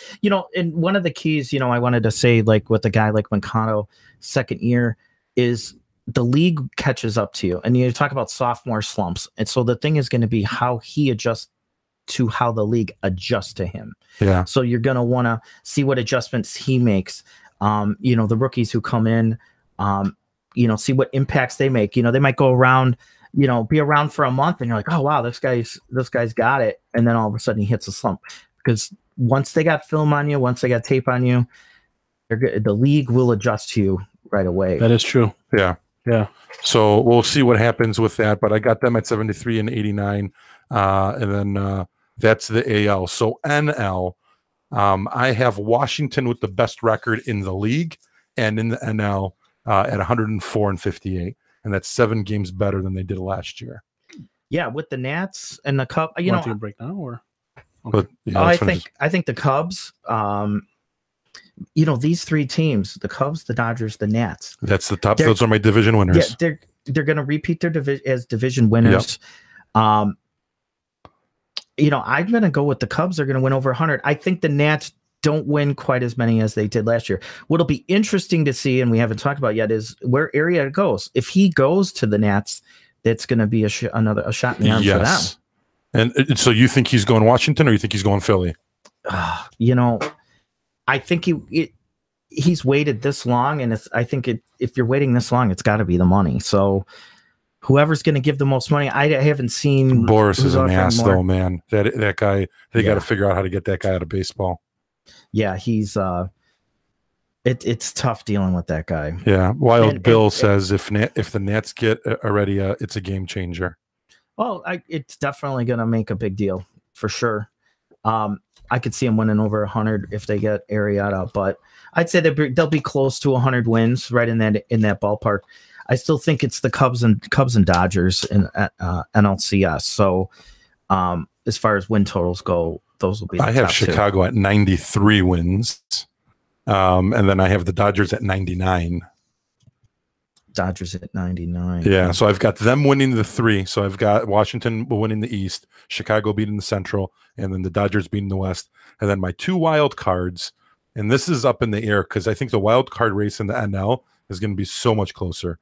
And one of the keys, I wanted to say, like with a guy like Mercado, second year, is the league catches up to you. And you talk about sophomore slumps. And so the thing is going to be how he adjusts to how the league adjusts to him. Yeah. So you're going to want to see what adjustments he makes. The rookies who come in, see what impacts they make. They might go around, be around for a month and you're like, oh wow, this guy's got it. And then all of a sudden he hits a slump, because once they got film on you, once they got tape on you, the league will adjust to you right away. That is true. Yeah. Yeah. So we'll see what happens with that, but I got them at 73 and 89. And then that's the AL. So NL, I have Washington with the best record in the league and in the NL at 104 and 58. And that's 7 games better than they did last year. Yeah, with the Nats and the Cubs, Want to take a break now, or? But, yeah, I think the Cubs, these 3 teams, the Cubs, the Dodgers, the Nats. That's the top. Those are my division winners. Yeah, they're going to repeat their division winners. Yep. I'm going to go with the Cubs. They're going to win over 100. I think the Nats don't win quite as many as they did last year. What'll be interesting to see, and we haven't talked about yet, is where Arrieta goes. If he goes to the Nats, that's going to be a shot in the arm for them. And so you think he's going Washington, or you think he's going Philly? I think he's waited this long, and I think if you're waiting this long, it's got to be the money. So whoever's going to give the most money, I haven't seen. Boris is an ass, though, man. That guy, they got to figure out how to get that guy out of baseball. Yeah, he's it's tough dealing with that guy. Yeah, Wild Bill says if the Nats get Arrieta, it's a game changer. Well, it's definitely going to make a big deal for sure. I could see him winning over 100 if they get Arrieta, but I'd say they'll be close to 100 wins, right in that ballpark. I still think it's the Cubs and Dodgers in NLCS. So as far as win totals go, those will be. I have Chicago at 93 wins, and then I have the Dodgers at 99. Dodgers at 99. Yeah, so I've got them winning the 3. So I've got Washington winning the East, Chicago beating the Central, and then the Dodgers beating the West. And then my 2 wild cards, and this is up in the air because I think the wild card race in the NL is going to be so much closer.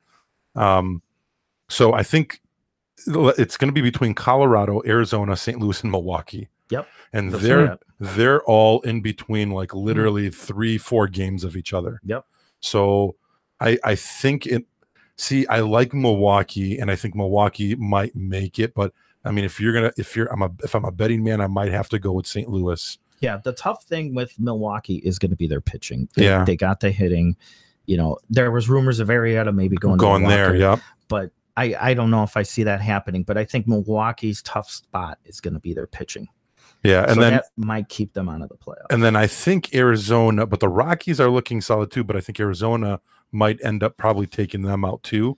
So I think it's going to be between Colorado, Arizona, St. Louis, and Milwaukee. Yep. And they're all in between, like literally 3-4 games of each other. Yep. So I think I like Milwaukee, and I think Milwaukee might make it, but I mean, if I'm a betting man, I might have to go with St. Louis. Yeah, the tough thing with Milwaukee is going to be their pitching. They got the hitting. There was rumors of Arrieta maybe going there, yeah. But I don't know if I see that happening. But I think Milwaukee's tough spot is going to be their pitching. Yeah, and so then that might keep them out of the playoffs. And then I think Arizona, but the Rockies are looking solid too. But I think Arizona might end up probably taking them out too.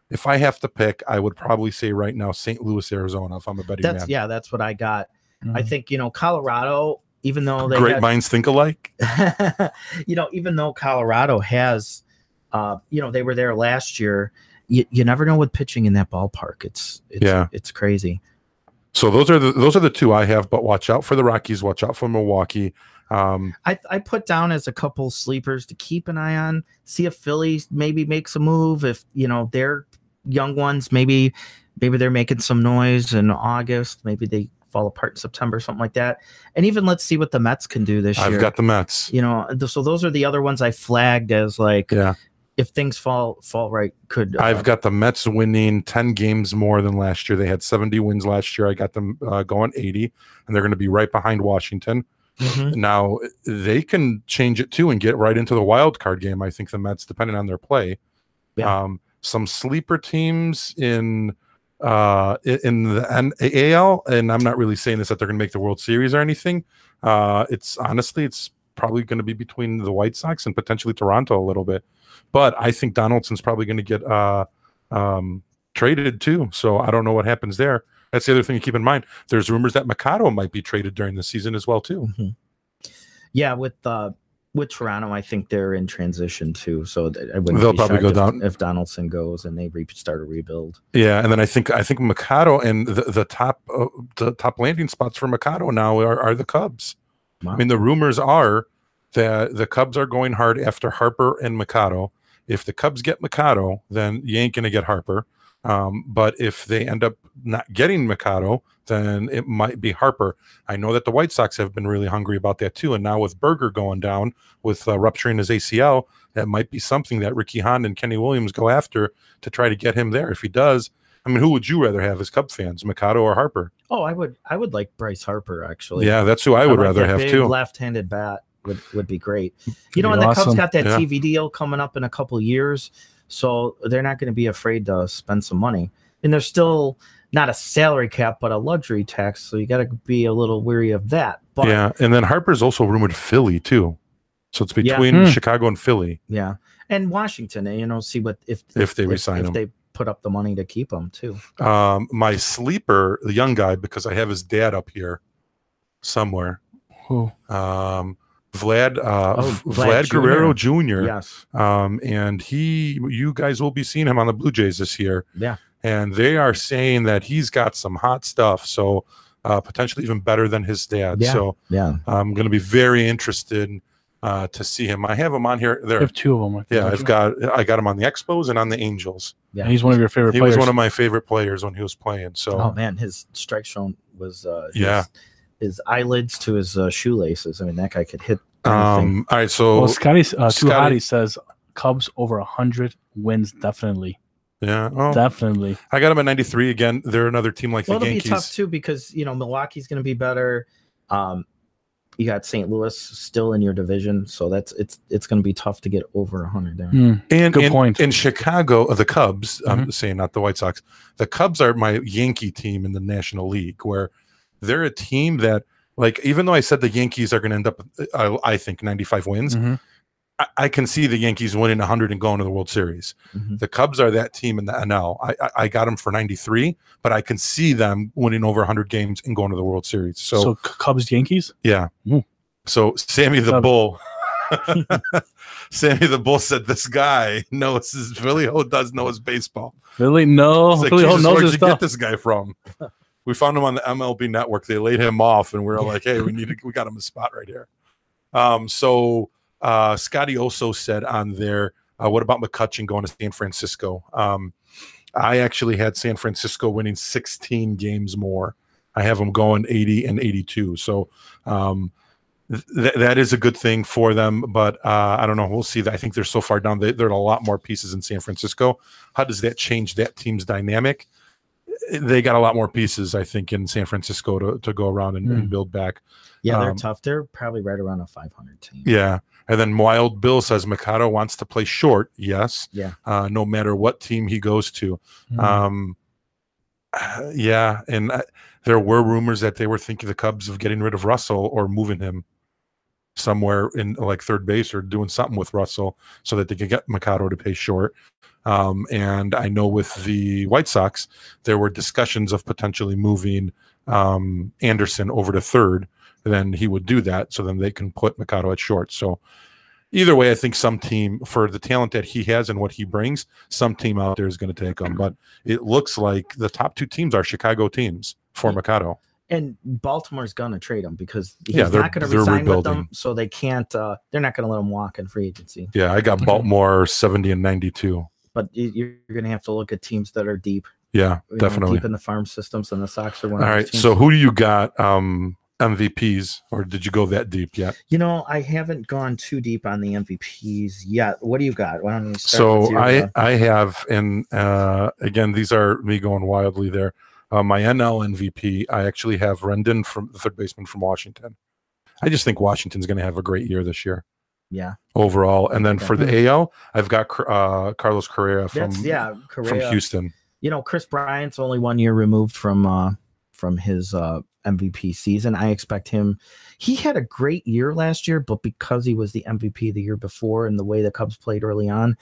If I have to pick, I would probably say right now St. Louis, Arizona. If I'm a betting man, yeah, that's what I got. Mm-hmm. I think Colorado, even though great minds think alike. Even though Colorado has, they were there last year. You never know with pitching in that ballpark. It's crazy. So those are the 2 I have. But watch out for the Rockies. Watch out for Milwaukee. I put down as a couple sleepers to keep an eye on. See if Philly maybe makes a move. If they're young ones, maybe they're making some noise in August. Maybe they fall apart in September, something like that. And even let's see what the Mets can do this year. I've got the Mets. So those are the other ones I flagged as like, if things fall right, I've got the Mets winning 10 games more than last year. They had 70 wins last year. I got them going 80, and they're going to be right behind Washington. Mm-hmm. Now they can change it too and get right into the wild card game. I think the Mets, depending on their play. Yeah. Some sleeper teams in the AL, and I'm not really saying this that they're going to make the World Series or anything. It's probably going to be between the White Sox and potentially Toronto a little bit. But I think Donaldson's probably going to get traded too. So I don't know what happens there. That's the other thing to keep in mind. There's rumors that Mercado might be traded during the season as well too. Mm-hmm. Yeah, with with Toronto, I think they're in transition too. So I wouldn't They'll be probably shocked go down if Donaldson goes and they start a rebuild. Yeah, and then I think Mikado and the top landing spots for Mikado now are the Cubs. Wow. I mean, the rumors are that the Cubs are going hard after Harper and Mikado. If the Cubs get Mikado, then you ain't gonna get Harper. But if they end up not getting Mikado, then it might be Harper. I know that the White Sox have been really hungry about that too. And now with Berger going down with rupturing his ACL, that might be something that Ricky Hahn and Kenny Williams go after to try to get him there. If he does, I mean, who would you rather have as Cub fans, Mikado or Harper? Oh, I would like Bryce Harper actually. Yeah, that's who I would rather have big too. Left-handed bat would be great. You know, Be and the awesome. Cubs got that Yeah. TV deal coming up in a couple years, so they're not going to be afraid to spend some money. And there's still not a salary cap, but a luxury tax, so you got to be a little weary of that. But Yeah, and then Harper's also rumored Philly too, so it's between Hmm. Chicago and Philly. yeah, and Washington, you know, see what if They resign if him. they put up the money to keep him too. My sleeper, the young guy, because I have his dad up here somewhere. Who? Vlad Vlad Guerrero Jr. Yes, And you guys will be seeing him on the Blue Jays this year. yeah. And they are saying that he's got some hot stuff. So potentially even better than his dad. Yeah. So Yeah. I'm going to be very interested to see him. I have him on here. I There. have two of them. Yeah, I got him on the Expos and on the Angels. Yeah. And he's one of your favorite He players. was one of my favorite players when he was playing. So Oh man, his strike zone was Yeah. his eyelids to his shoelaces. I mean, that guy could hit anything. all right. So well, Scotty Too Scotty- Hottie says Cubs over 100 wins definitely. yeah, well, Definitely. I got him at 93 again. They're another team like Well, the it'll Yankees. be tough too because you know Milwaukee's going to be better. You got St. Louis still in your division, so it's going to be tough to get over 100 there. Hmm. And Good point. In Chicago, the Cubs, I'm Mhm. saying not the White Sox, the Cubs are my Yankee team in the National League, where they're a team that, like, even though I said the Yankees are going to end up, I think, 95 wins, Mhm. I can see the Yankees winning 100 and going to the World Series. Mhm. The Cubs are that team in the NL. I got them for 93, but I can see them winning over 100 games and going to the World Series. So Cubs Yankees. yeah. Ooh. So Sammy the Cubs. Bull, Sammy the Bull said this guy knows his PhillyHo does know his baseball. Philly, no. He's like, Philly Jesus, knows where'd his you stuff. get this guy from? We found him on the MLB network. They laid him off and we were like, hey, we got him a spot right here. So Scotty also said on there, what about McCutcheon going to San Francisco? I actually had San Francisco winning 16 games more. I have them going 80 and 82. So that is a good thing for them, but I don't know. We'll see. I think they're so far down. There are a lot more pieces in San Francisco. How does that change that team's dynamic? They got a lot more pieces, I think, in San Francisco to go around and build back. Yeah, they're tough. They're probably right around a 500 team. Yeah. And then Wild Bill says Mikado wants to play short. Yes. Yeah. No matter what team he goes to. Hmm. Yeah. And there were rumors that they were thinking the Cubs of getting rid of Russell or moving him somewhere in like third base or doing something with Russell so that they could get Mikado to pay short. And I know with the White Sox, there were discussions of potentially moving Anderson over to third. Then he would do that. So then they can put Mikado at short. So either way, I think some team, for the talent that he has and what he brings, some team out there is going to take him. But it looks like the top two teams are Chicago teams for Mikado. And Baltimore's going to trade him because he's Yeah, not going to resign with rebuilding. them, so they can't. They're not going to let him walk in free agency. Yeah, I got Baltimore 70 and 92. But you're going to have to look at teams that are deep. Yeah, you know, definitely. deep in the farm systems, and the Sox are one. All of right. those teams. So who do you got MVPs, or did you go that deep yet? You know, I haven't gone too deep on the MVPs yet. What do you got? Why don't you start So with your, I have, and again, these are me going wildly there. My NL MVP, I actually have Rendon, from the third baseman from Washington. I just think Washington's going to have a great year this year. Yeah. Overall, and then for the AL, I've got Carlos Correa from Correa. from Houston. You know, Chris Bryant's only 1 year removed from his MVP season. I expect him. He had a great year last year, but because he was the MVP the year before and the way the Cubs played early on,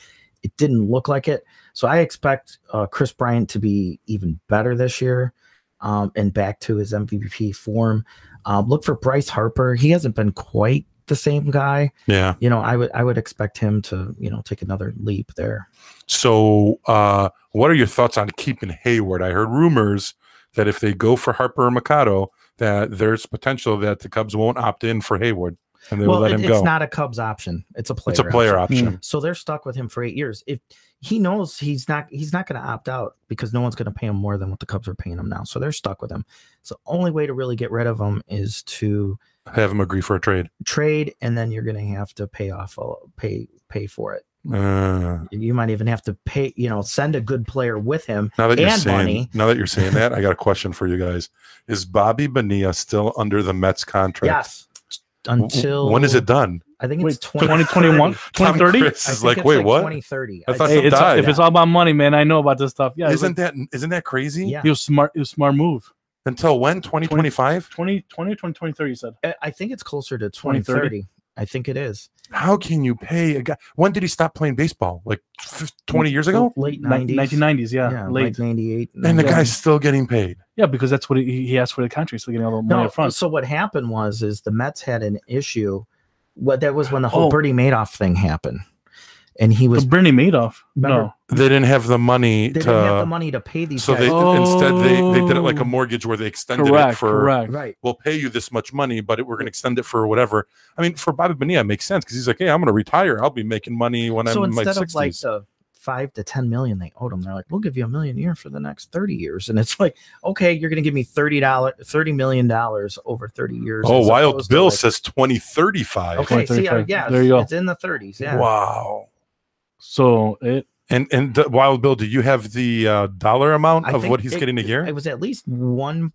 it didn't look like it. So I expect Chris Bryant to be even better this year and back to his MVP form. Look for Bryce Harper. He hasn't been quite the same guy, Yeah. I would expect him to, take another leap there. So, what are your thoughts on keeping Hayward? I heard rumors that if they go for Harper or Machado, that there's potential that the Cubs won't opt in for Hayward and they will let him go. It's not a Cubs option; it's a player. It's a player option. So they're stuck with him for 8 years. If he knows he's not going to opt out because no one's going to pay him more than what the Cubs are paying him now. So they're stuck with him. So the only way to really get rid of him is to have him agree for a trade, and then you're going to have to pay for it. You might even have to pay, send a good player with him. Now that you're saying that, I got a question for you guys. Is Bobby Bonilla still under the Mets contract? Yes. Until when is it done? I think it's 2021, 2030. Chris is like, wait, what? 2030. I thought if it's all about money, man, I know about this stuff. Yeah, isn't that crazy? Yeah. It was smart move. Until when? 2025? 2020 or 2030, you said? I think it's closer to 2030. I think it is. How can you pay a guy? When did he stop playing baseball? Like 20 years ago? Late 90s. 1990s, yeah. Late 98. And the guy's still getting paid. Yeah, because that's what he asked for the contract, so getting all the money up front. So what happened was the Mets had an issue. That was when the whole Bernie Madoff thing happened. And he was Bernie Madoff. No, they didn't have the money. They didn't have the money to pay these. So guys. Instead they did it like a mortgage where they extended it for. Right. We'll pay you this much money, but we're going to extend it for whatever. I mean, for Bobby Bonilla, it makes sense because he's like, hey, I'm going to retire. I'll be making money when I'm in my 60s. So instead of like the $5 to $10 million they owed him, they're like, we'll give you $1 million a year for the next 30 years. And it's like, okay, you're going to give me $30 million over 30 years. Oh, Wild Bill says 2035. Okay, see, yeah, there you go. It's in the 30s. Yeah. Wow. So it and the Wild Bill, do you have the dollar amount of what he's getting a year? It was at least $1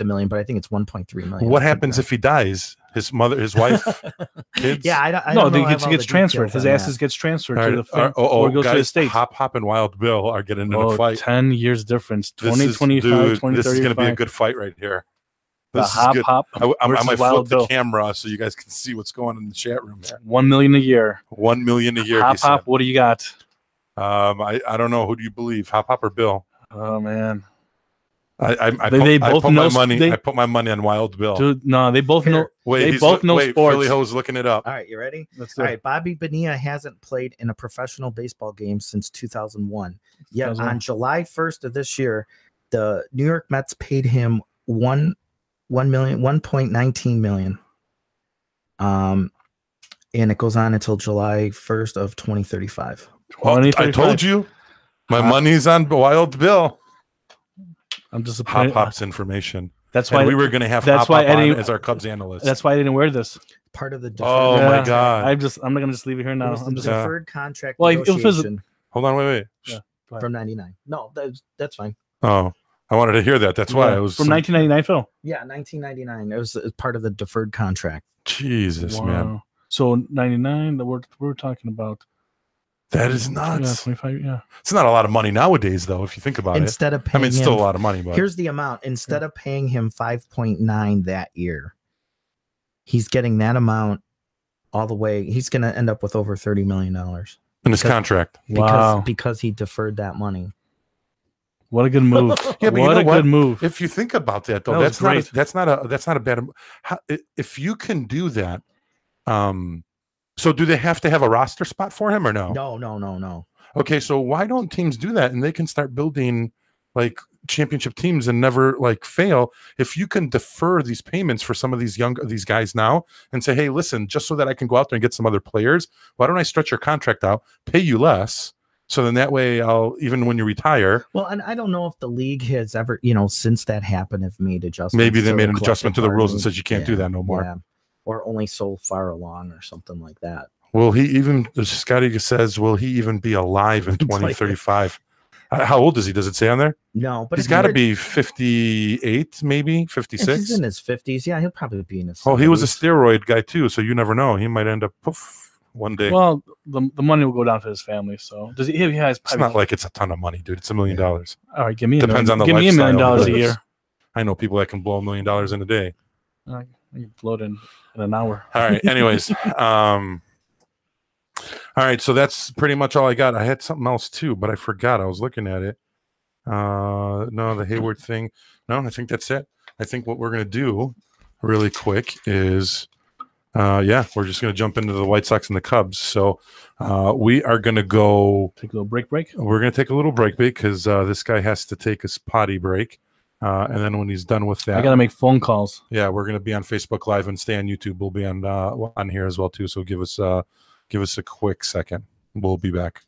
million, but I think it's 1.3 million. What happens if he dies? His mother, his wife, kids? Yeah, I don't know. He gets transferred. His assets gets transferred to the thing, or goes to the States. Hop and Wild Bill are getting in a fight. 10 years difference. 2025, 2035. This is going to be a good fight right here. This is good. I might flip the camera so you guys can see what's going on in the chat room there. $1 million a year. $1 million a year. Hop, what do you got? I don't know. Who do you believe, Hop or Bill? Oh man, I put my money on Wild Bill. Dude, no, they both know. Wait, sports. PhillyHo's looking it up. All right, you ready? All right, Bobby Bonilla hasn't played in a professional baseball game since 2001. Yet on July 1st of this year, the New York Mets paid him $1.19 million. And it goes on until July 1st of 2035. I told you, my money's on Wild Bill. I'm disappointed. Hop's information. That's why we were going to have Hop on as our Cubs analyst. That's why I didn't wear this. Part of the deferred my God! I'm not going to just leave it here now. I'm just deferred contract. Hold on, wait. Yeah, from 99. No, that's fine. Oh, I wanted to hear that. That's why I was from 1999, Phil. Yeah, 1999. It was part of the deferred contract. Jesus, man. So 99. The word we're talking about. That is nuts. Yeah, 25. Yeah, it's not a lot of money nowadays, though. If you think about Instead of paying it's still a lot of money. But here's the amount. Instead of paying him 5.9 that year, he's getting that amount all the way. He's going to end up with over $30 million in his contract. Because he deferred that money. What a good move! Yeah, but what a good move. If you think about that, though, that's not a bad. If you can do that, so do they have to have a roster spot for him or no? No. Okay, so why don't teams do that and they can start building like championship teams and never like fail? If you can defer these payments for some of these guys now and say, hey, listen, just so that I can go out there and get some other players, why don't I stretch your contract out, pay you less? So then that way I'll, even when you retire. Well, and I don't know if the league has ever, since that happened, have made adjustments. Maybe they made an adjustment to the rules and said you can't do that no more. Yeah. Or only so far along or something like that. Will he even, Scotty says, will he even be alive in 2035? How old is he? Does it say on there? No, but he's got to be 58, maybe 56. If he's in his 50s. Yeah, he'll probably be in his 70s. Oh, he was a steroid guy too, so you never know. He might end up one day. Well, the money will go down to his family. So does he? He has. It's not like it's a ton of money, dude. It's $1 million. All right, give me depends on the give lifestyle. me $1 million a year. I know people that can blow $1 million in a day. You blow it in an hour. All right. Anyways, all right. So that's pretty much all I got. I had something else too, but I forgot. I was looking at it. No, the Hayward thing. No, I think that's it. I think what we're gonna do really quick is Yeah, we're just going to jump into the White Sox and the Cubs. So we are going to go take a little break. We're going to take a little break because this guy has to take his potty break. And then when he's done with that, I got to make phone calls. Yeah, we're going to be on Facebook Live and stay on YouTube. We'll be on here as well too. So give us a quick second. We'll be back.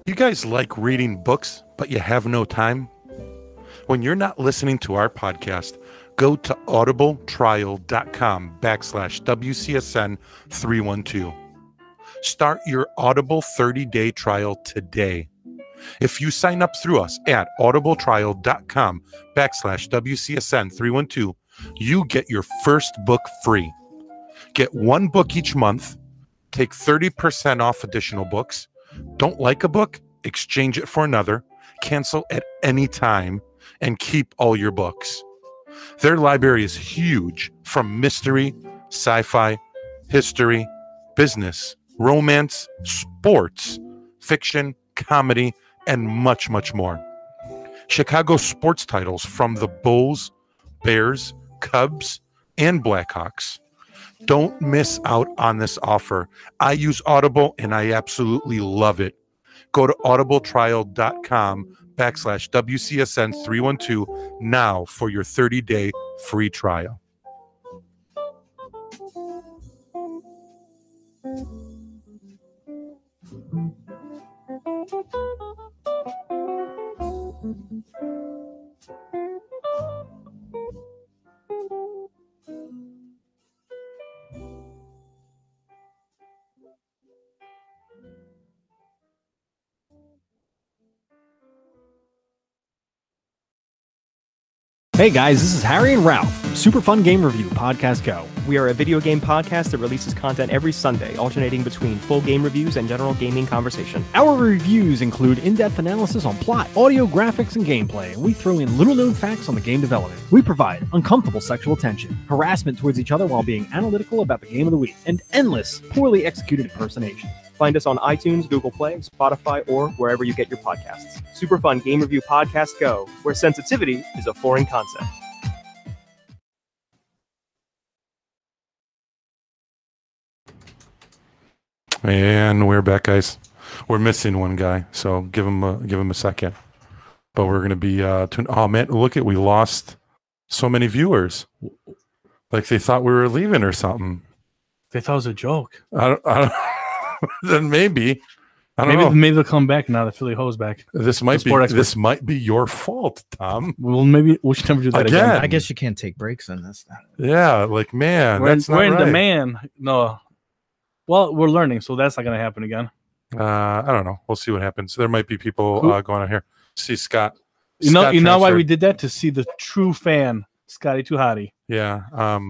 You guys like reading books, but you have no time? When you're not listening to our podcast, go to audibletrial.com/WCSN312. Start your Audible 30-day trial today. If you sign up through us at audibletrial.com/WCSN312, you get your first book free. Get one book each month, take 30% off additional books. Don't like a book? Exchange it for another, cancel at any time, and keep all your books. Their library is huge, from mystery, sci-fi, history, business, romance, sports, fiction, comedy, and much, much more. Chicago sports titles from the Bulls, Bears, Cubs, and Blackhawks. Don't miss out on this offer. I use Audible and I absolutely love it. Go to audibletrial.com/WCSN312 now for your 30-day free trial. Hey guys, this is Harry and Ralph from Super Fun Game Review Podcast Go. We are a video game podcast that releases content every Sunday, alternating between full game reviews and general gaming conversation. Our reviews include in-depth analysis on plot, audio, graphics, and gameplay, and we throw in little-known facts on the game development. We provide uncomfortable sexual tension, harassment towards each other while being analytical about the game of the week, and endless, poorly executed impersonation. Find us on iTunes, Google Play, Spotify, or wherever you get your podcasts. Super Fun Game Review Podcast Go, where sensitivity is a foreign concept. And we're back, guys. We're missing one guy, so give him a second. But we're gonna be oh man, look at, we lost so many viewers. Like they thought we were leaving or something. They thought it was a joke. I don't then maybe. I don't know. Maybe they'll come back now that PhillyHo's back. This might be your fault, Tom. Well, maybe we should never do that again. I guess you can't take breaks in this. Yeah, like man, we're that's not in right. demand. No. Well, we're learning, so that's not going to happen again. I don't know. We'll see what happens. There might be people going on here. See Scott. You know why we did that? To see the true fan, Scotty Too Hottie. Yeah.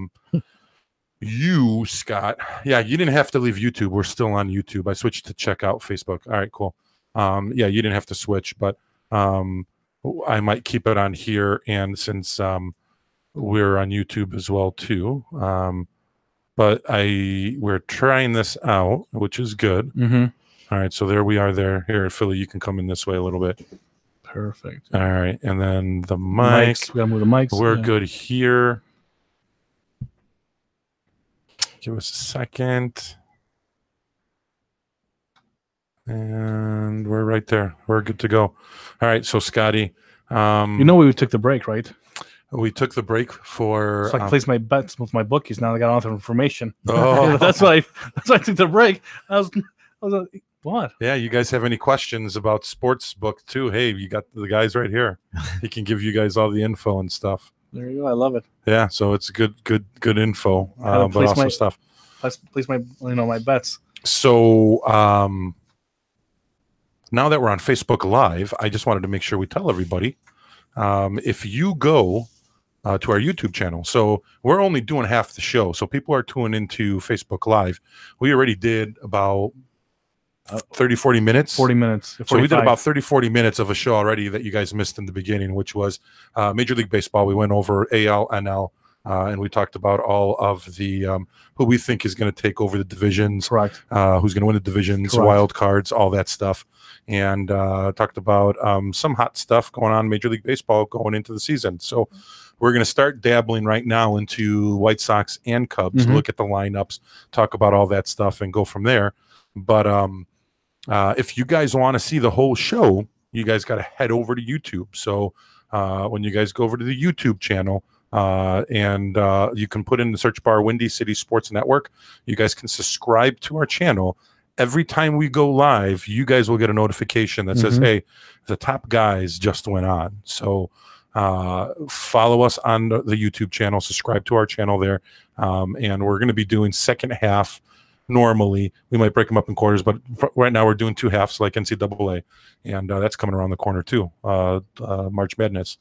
You, Scott. Yeah, you didn't have to leave YouTube. We're still on YouTube. I switched to check out Facebook. All right, cool. Yeah, you didn't have to switch, but I might keep it on here, and since we're on YouTube as well too. But we're trying this out, which is good. Mm-hmm. All right, so there we are there. Here, Philly, you can come in this way a little bit. Perfect. All right, and then the mics. We got to move the mics. We're good here. Give us a second. And we're right there. We're good to go. All right, so Scotty. We took the break, right? We took the break for. So I can place my bets with my bookies. Now I got all the information. Oh, that's why I took the break. I was like, what? Yeah, you guys have any questions about sports book too? Hey, you got the guys right here. He can give you guys all the info and stuff. There you go. I love it. Yeah, so it's good info, but also stuff. Place my my bets. So now that we're on Facebook Live, I just wanted to make sure we tell everybody if you go to our YouTube channel. So we're only doing half the show, so people are tuning into Facebook Live. We already did about 30-40 minutes. 40 minutes. 45. So we did about 30-40 minutes of a show already that you guys missed in the beginning, which was Major League Baseball. We went over AL, NL, and we talked about all of the who we think is going to take over the divisions, Correct. who's going to win the divisions, Correct. wild cards, all that stuff, and talked about some hot stuff going on in Major League Baseball going into the season. So we're going to start dabbling right now into White Sox and Cubs, look at the lineups, talk about all that stuff, and go from there. But if you guys want to see the whole show, you guys got to head over to YouTube. So when you guys go over to the YouTube channel, and you can put in the search bar Windy City Sports Network, you guys can subscribe to our channel. Every time we go live, you guys will get a notification that says, hey, the top guys just went on. So follow us on the YouTube channel, subscribe to our channel there, and we're going to be doing second half. Normally, we might break them up in quarters, but right now we're doing 2 halves like NCAA, and that's coming around the corner too, March Madness.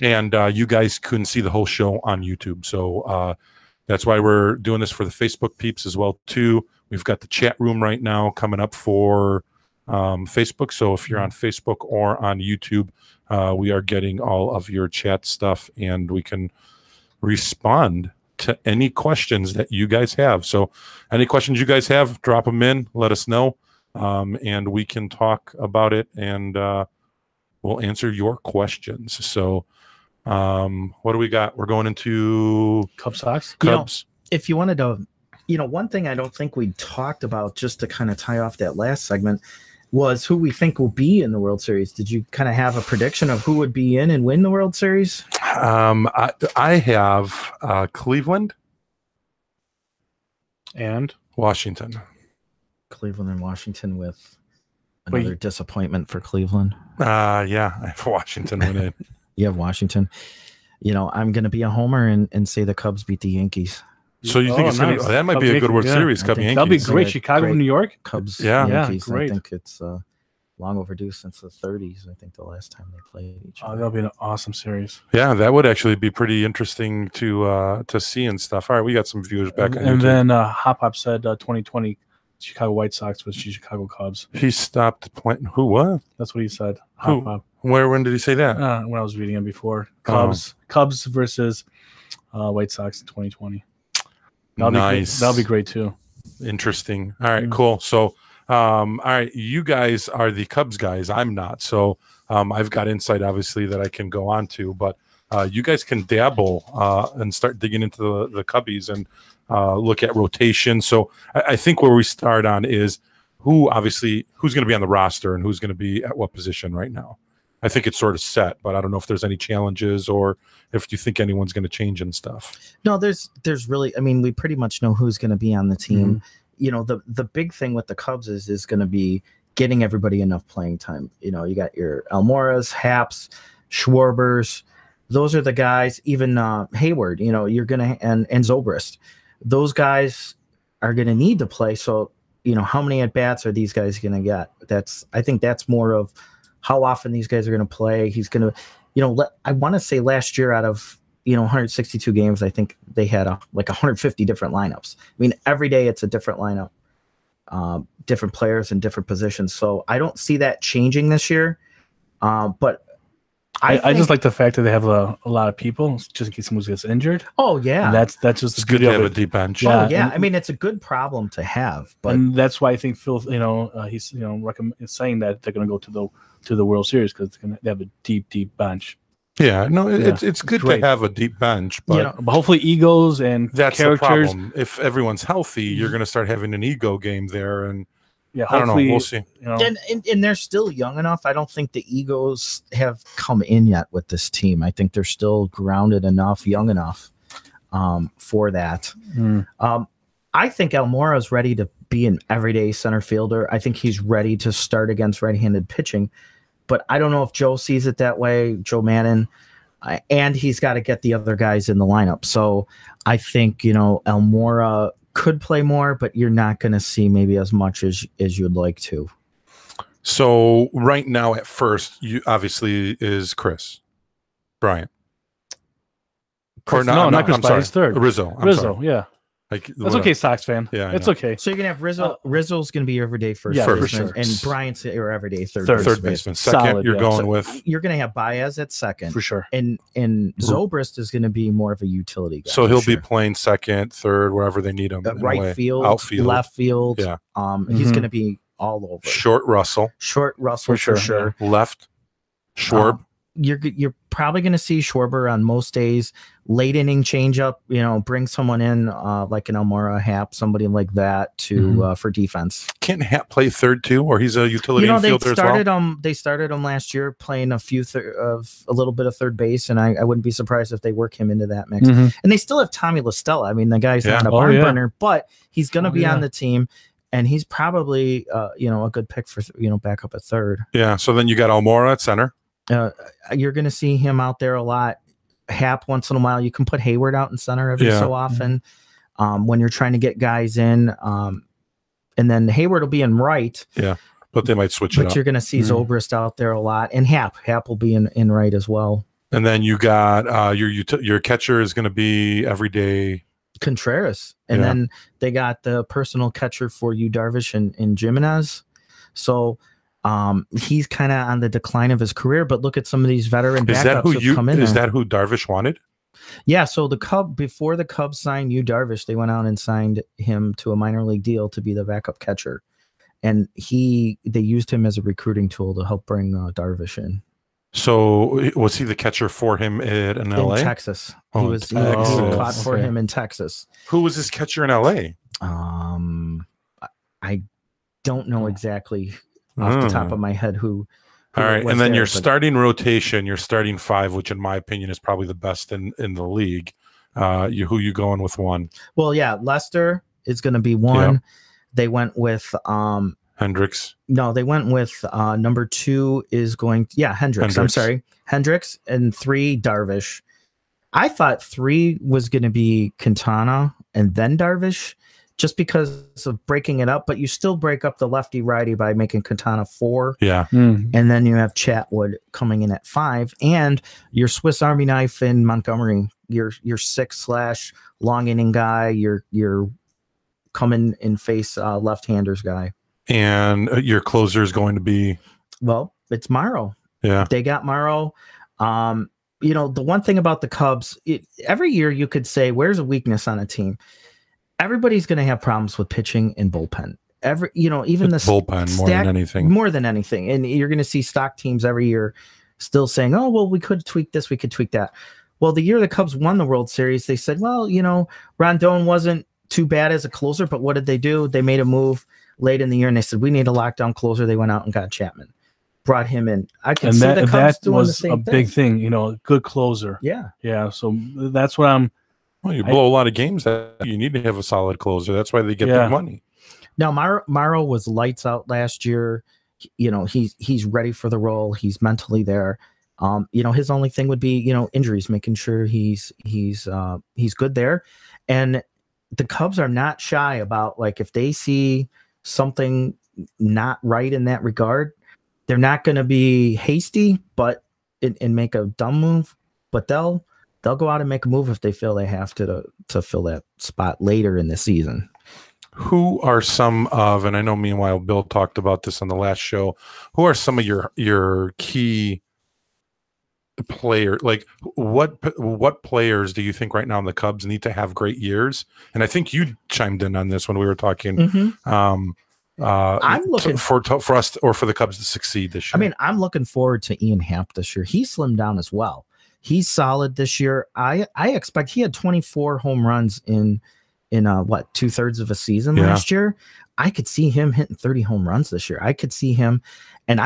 And you guys couldn't see the whole show on YouTube, so that's why we're doing this for the Facebook peeps as well too. We've got the chat room right now coming up for Facebook, so if you're on Facebook or on YouTube, we are getting all of your chat stuff, and we can respond to any questions that you guys have. So any questions you guys have, drop them in, let us know, and we can talk about it, and we'll answer your questions. So what do we got? We're going into Cubs Sox. Cubs. If you wanted to, one thing I don't think we talked about, just to kind of tie off that last segment, was who we think will be in the World Series. Did you kind of have a prediction of who would be in and win the World Series? I have Cleveland and Washington. Cleveland and Washington, with another disappointment for Cleveland. Yeah, I have Washington winning. You have Washington. I'm going to be a homer and say the Cubs beat the Yankees. So you think it's nice. going to that might Cubs be a good World Yankees, Series, Cubs Yankees. That'll be great. Chicago, New York. Cubs, Yeah. Yankees. Great. I think it's long overdue since the 30s. I think the last time they played each other. That'll be an awesome series. Yeah, that would actually be pretty interesting to see and stuff. All right, we got some viewers back. And then Hop Hop said 2020 Chicago White Sox was Chicago Cubs. He stopped playing. Who? What? That's what he said. Who? Hop Hop. Where? When did he say that? When I was reading him before. Cubs versus White Sox in 2020. Nice. That'll be great too. Interesting. All right, cool. So, all right, you guys are the Cubs guys. I'm not. So, I've got insight, obviously, that I can go on to, but you guys can dabble and start digging into the Cubbies and look at rotation. So, I think where we start on is who's going to be on the roster and who's going to be at what position right now. I think it's sort of set, but I don't know if there's any challenges or if you think anyone's going to change and stuff. No, there's really, we pretty much know who's going to be on the team. The big thing with the Cubs is going to be getting everybody enough playing time. You got your Almoras, Haps, Schwarbers. Those are the guys, even Hayward, you're going to, and Zobrist. Those guys are going to need to play. So, how many at-bats are these guys going to get? I think that's more of how often these guys are going to play. He's going to, I want to say last year out of, 162 games, I think they had like 150 different lineups. Every day it's a different lineup, different players in different positions. So I don't see that changing this year. But I just like the fact that they have a lot of people just in case someone gets injured. Oh yeah, and that's just it's good to have a deep bench. Yeah, oh yeah. It's a good problem to have. But and that's why I think Phil, he's saying that they're going to go to the World Series because they have a deep bench. Yeah, no, it's good to have a deep bench, but, but hopefully egos and that's characters. The problem. If everyone's healthy, you're going to start having an ego game there, and I don't know. We'll see. And they're still young enough. I don't think the egos have come in yet with this team. I think they're still grounded enough, young enough for that. I think Almora is ready to be an everyday center fielder. I think he's ready to start against right-handed pitching. But I don't know if Joe sees it that way, Joe Maddon, and he's got to get the other guys in the lineup. So I think, Almora could play more, but you're not going to see maybe as much as you'd like to. So right now at first, you obviously is Chris Bryant. Not Chris, he's third. Rizzo. Rizzo, yeah. Like That's okay, Sox fan. Yeah, I it's know. okay. So you're gonna have Rizzo. Rizzo's gonna be your everyday first Yeah, baseman, for sure. and Bryant's your everyday third Third baseman. Second, Solid, you're yeah. going So with. you're gonna have Baez at second, For sure. and Zobrist is gonna be more of a utility guy. So he'll for be sure. playing second, third, wherever they need him. in a way. Right field, outfield, left field. Yeah. He's Mhm. gonna be all over. Short Russell, Short Russell For sure, for sure. left Schwarb. You're probably going to see Schwarber on most days. Late inning changeup, bring someone in like an Almora, Hap, somebody like that to for defense. Can't Hap play third too, or he's a utility They infielder as well? started they started him last year playing a little bit of third base, and I wouldn't be surprised if they work him into that mix. Mhm. And they still have Tommy LaStella. I mean, the guy's Yeah. not a Oh, barn yeah. burner, but he's going to be yeah. on the team, and he's probably a good pick for back up at third. Yeah. So then you got Almora at center. You're going to see him out there a lot. Hap once in a while. You can put Hayward out in center every Yeah. so often when you're trying to get guys in. And then Hayward will be in right, But they might switch it but up. you're going to see Zobrist out there a lot. And Hap will be in right as well. And then you got your catcher is going to be everyday. Contreras. And Yeah. then they got the personal catcher for you, Darvish and Jimenez. So he's kind of on the decline of his career, but look at some of these veteran Is that backups who who've come in is there. that who Darvish wanted? Yeah, so before the Cubs signed Yu Darvish, they went out and signed him to a minor league deal to be the backup catcher, and they used him as a recruiting tool to help bring Darvish in. So was he the catcher for him in LA? In Texas. Oh, he in was Texas. caught for Okay. him in Texas. Who was his catcher in LA? I don't know exactly off the top of my head who All right, it was and then there, your but- starting rotation, your starting five, which in my opinion is probably the best in the league. Who you going with one? Well, yeah, Lester is going to be one. Yeah. They went with Hendricks. no, they went with number 2 is going Hendricks. I'm Hendricks. sorry. Hendricks, and 3 Darvish. I thought 3 was going to be Quintana and then Darvish, just because of breaking it up, but you still break up the lefty righty by making Quintana 4. Yeah. Mhm. And then you have Chatwood coming in at 5, and your Swiss Army knife in Montgomery, your 6/ long inning guy, your coming in face left-handers guy. And your closer is going to be Well, it's Morrow. yeah. They got Morrow. The one thing about the Cubs, every year you could say, where's a weakness on a team? Everybody's going to have problems with pitching and bullpen. Even the bullpen more than anything. More than anything. And you're going to see stock teams every year still saying, oh, well, we could tweak this, we could tweak that. Well, the year the Cubs won the World Series, they said, well, Rondon wasn't too bad as a closer, but what did they do? They made a move late in the year, and they said, we need a lockdown closer. They went out and got Chapman, brought him in. I can And see the Cubs that doing was the same a big thing, a good closer. Yeah. Yeah. So that's what I'm. Well, you blow a lot of games. That you need to have a solid closer. That's why they get Yeah. big money. Now, Morrow was lights out last year. He's ready for the role. He's mentally there. His only thing would be, injuries, making sure he's good there. And the Cubs are not shy about, like, if they see something not right in that regard, they're not going to be hasty, but and make a dumb move. But they'll go out and make a move if they feel they have to fill that spot later in the season. Who are some of, and I know meanwhile Bill talked about this on the last show, who are some of your key player, like what players do you think right now in the Cubs need to have great years? And I think you chimed in on this when we were talking. I'm looking for us or for the Cubs to succeed this year. I mean, I'm looking forward to Ian Happ this year. He slimmed down as well. He's solid this year. I expect he had 24 home runs in 2/3 of a season last year. I could see him hitting 30 home runs this year. I could see him, and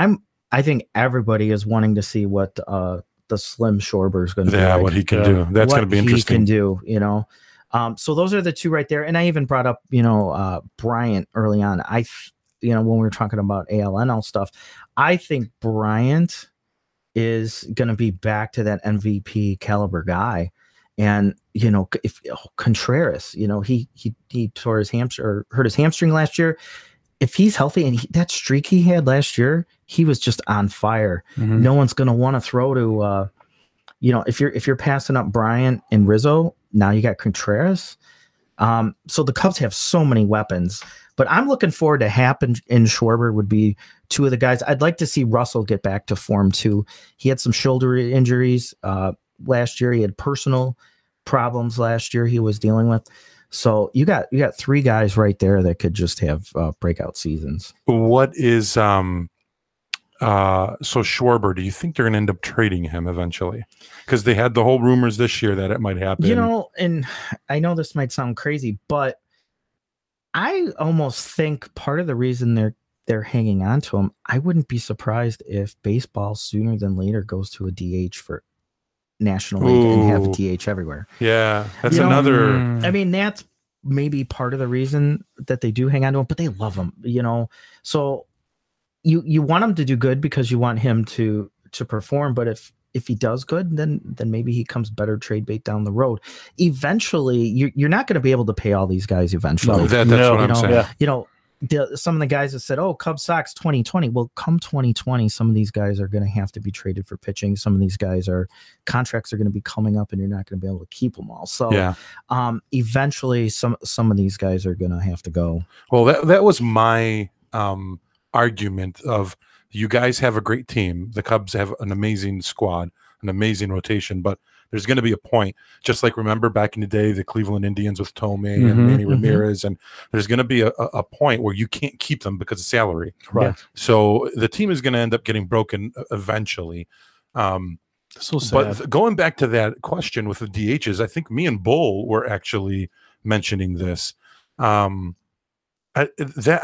I think everybody is wanting to see what the Slim Schwarber is going to be like. What he can do. That's going to be interesting. He can do, so those are the two right there. And I even brought up, Bryant early on. When we were talking about ALNL stuff, I think Bryant is going to be back to that MVP caliber guy. And, if Contreras, he tore his hamstring or hurt his hamstring last year. If he's healthy and that streak he had last year, he was just on fire. Mhm. No one's going to want to throw to, if you're passing up Bryant and Rizzo, now you got Contreras. So the Cubs have so many weapons, but I'm looking forward to Happ and Schwarber would be two of the guys. I'd like to see Russell get back to form too. He had some shoulder injuries last year. He had personal problems last year he was dealing with. So you got three guys right there that could just have breakout seasons. What is so Schwarber, do you think they're going to end up trading him eventually? Because they had the whole rumors this year that it might happen. You know, and I know this might sound crazy, but I almost think part of the reason they're hanging on to him, I wouldn't be surprised if baseball sooner than later goes to a DH for National League and have a DH everywhere. Yeah, that's You know, another. I mean, that's maybe part of the reason that they do hang on to him, but they love him, you know. So you want him to do good because you want him to perform, but if he does good, then maybe he comes better trade bait down the road. Eventually, you're not going to be able to pay all these guys eventually. No, that's what I'm saying. You know, some of the guys that said, "Oh, Cubs Sox 2020." Well, come 2020, some of these guys are going to have to be traded for pitching. Some of these guys contracts are going to be coming up, and you're not going to be able to keep them all. So, eventually, some of these guys are going to have to go. Well, that was my argument of, you guys have a great team. The Cubs have an amazing squad, an amazing rotation, but there's going to be a point, just like, remember back in the day, the Cleveland Indians with Tomei and Manny Ramirez, and there's going to be a point where you can't keep them because of salary. Right. Yeah. So the team is going to end up getting broken eventually. So sad. But going back to that question with the DHs, I think me and Bull were actually mentioning this. I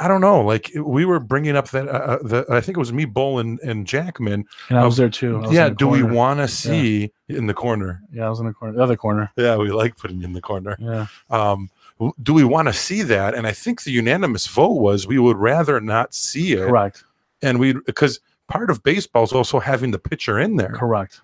don't know. Like, we were bringing up that I think it was me, Bull, and Jackman. And I was there too. Do we want to see in the corner? Yeah, I was in the corner, the other corner. Yeah, we like putting you in the corner. Yeah. Do we want to see that? And I think the unanimous vote was we would rather not see it. Correct. And because part of baseball is also having the pitcher in there. Correct.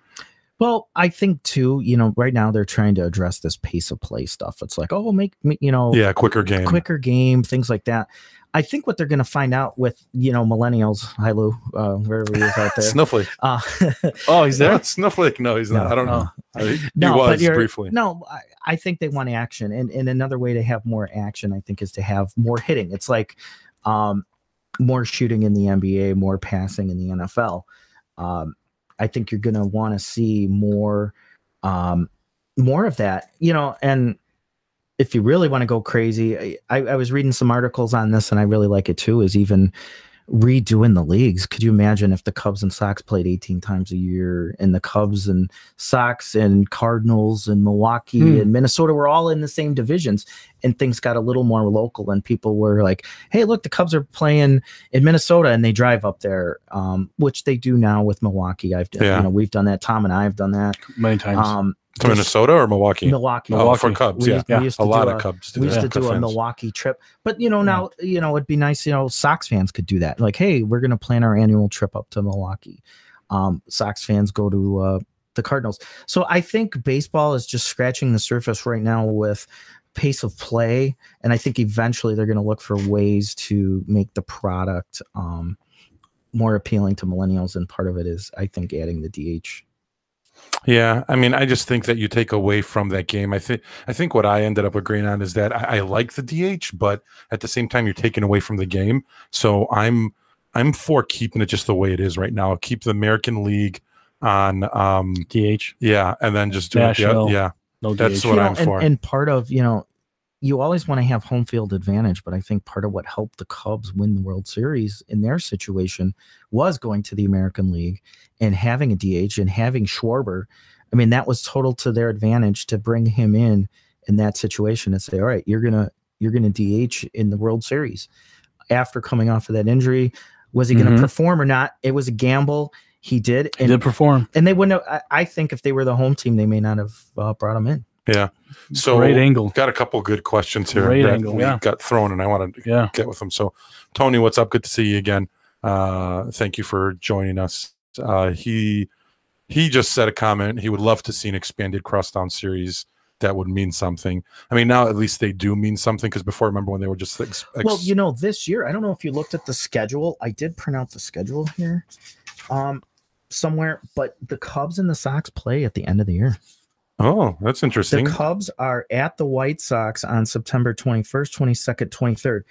Well, I think too, you know, right now they're trying to address this pace of play stuff. It's like, oh, make you know, quicker game, things like that. I think what they're going to find out with, you know, millennials, hi Lou, wherever he is out there. Snowflake. Oh, he's there? Snowflake. No, he's not. I don't know. He but was briefly. No, I think they want action. And another way to have more action, I think, is to have more hitting. It's like more shooting in the NBA, more passing in the NFL. I think you're going to want to see more of that, you know. And if you really want to go crazy, I was reading some articles on this, and I really like it too, is even redoing the leagues. Could you imagine if the Cubs and Sox played 18 times a year, and the Cubs and Sox and Cardinals and Milwaukee and Minnesota were all in the same divisions, and things got a little more local, and people were like, hey, look, the Cubs are playing in Minnesota, and they drive up there, which they do now with Milwaukee. You know, we've done that. Tom and I have done that many times. To Minnesota or Milwaukee? Milwaukee. Oh, for Cubs, we used to a lot of Cubs. We used to do a Milwaukee trip, but you know, now, you know, it'd be nice, you know, Sox fans could do that. Like, hey, we're going to plan our annual trip up to Milwaukee. Sox fans go to the Cardinals. So I think baseball is just scratching the surface right now with pace of play, and I think eventually they're going to look for ways to make the product more appealing to millennials, and part of it is, I think, adding the DH. Yeah, I mean, I just think that you take away from that game. I think what I ended up agreeing on is that I like the DH, but at the same time, you're taking away from the game. So I'm for keeping it just the way it is right now. Keep the American League on DH. Yeah, and then just do National, it. Yeah, no that's DH. what I'm for. And part of, you know, you always want to have home field advantage, but I think part of what helped the Cubs win the World Series in their situation was going to the American League and having a DH and having Schwarber. I mean, that was total to their advantage to bring him in that situation and say, all right, you're gonna DH in the World Series. After coming off of that injury, was he going to perform or not? It was a gamble. He did. He did perform. And they wouldn't have, I think if they were the home team, they may not have brought him in. Yeah. So great angle. Got a couple good questions here. Great that angle. we got thrown, and I wanted to get with them. So, Tony, what's up? Good to see you again. Thank you for joining us. He just said a comment. He would love to see an expanded crosstown series. That would mean something. I mean, now at least they do mean something, because before, remember when they were just well, you know, this year, I don't know if you looked at the schedule. I did print out the schedule here somewhere, but the Cubs and the Sox play at the end of the year. Oh, that's The interesting. Cubs are at the White Sox on September 21st, 22nd, 23rd.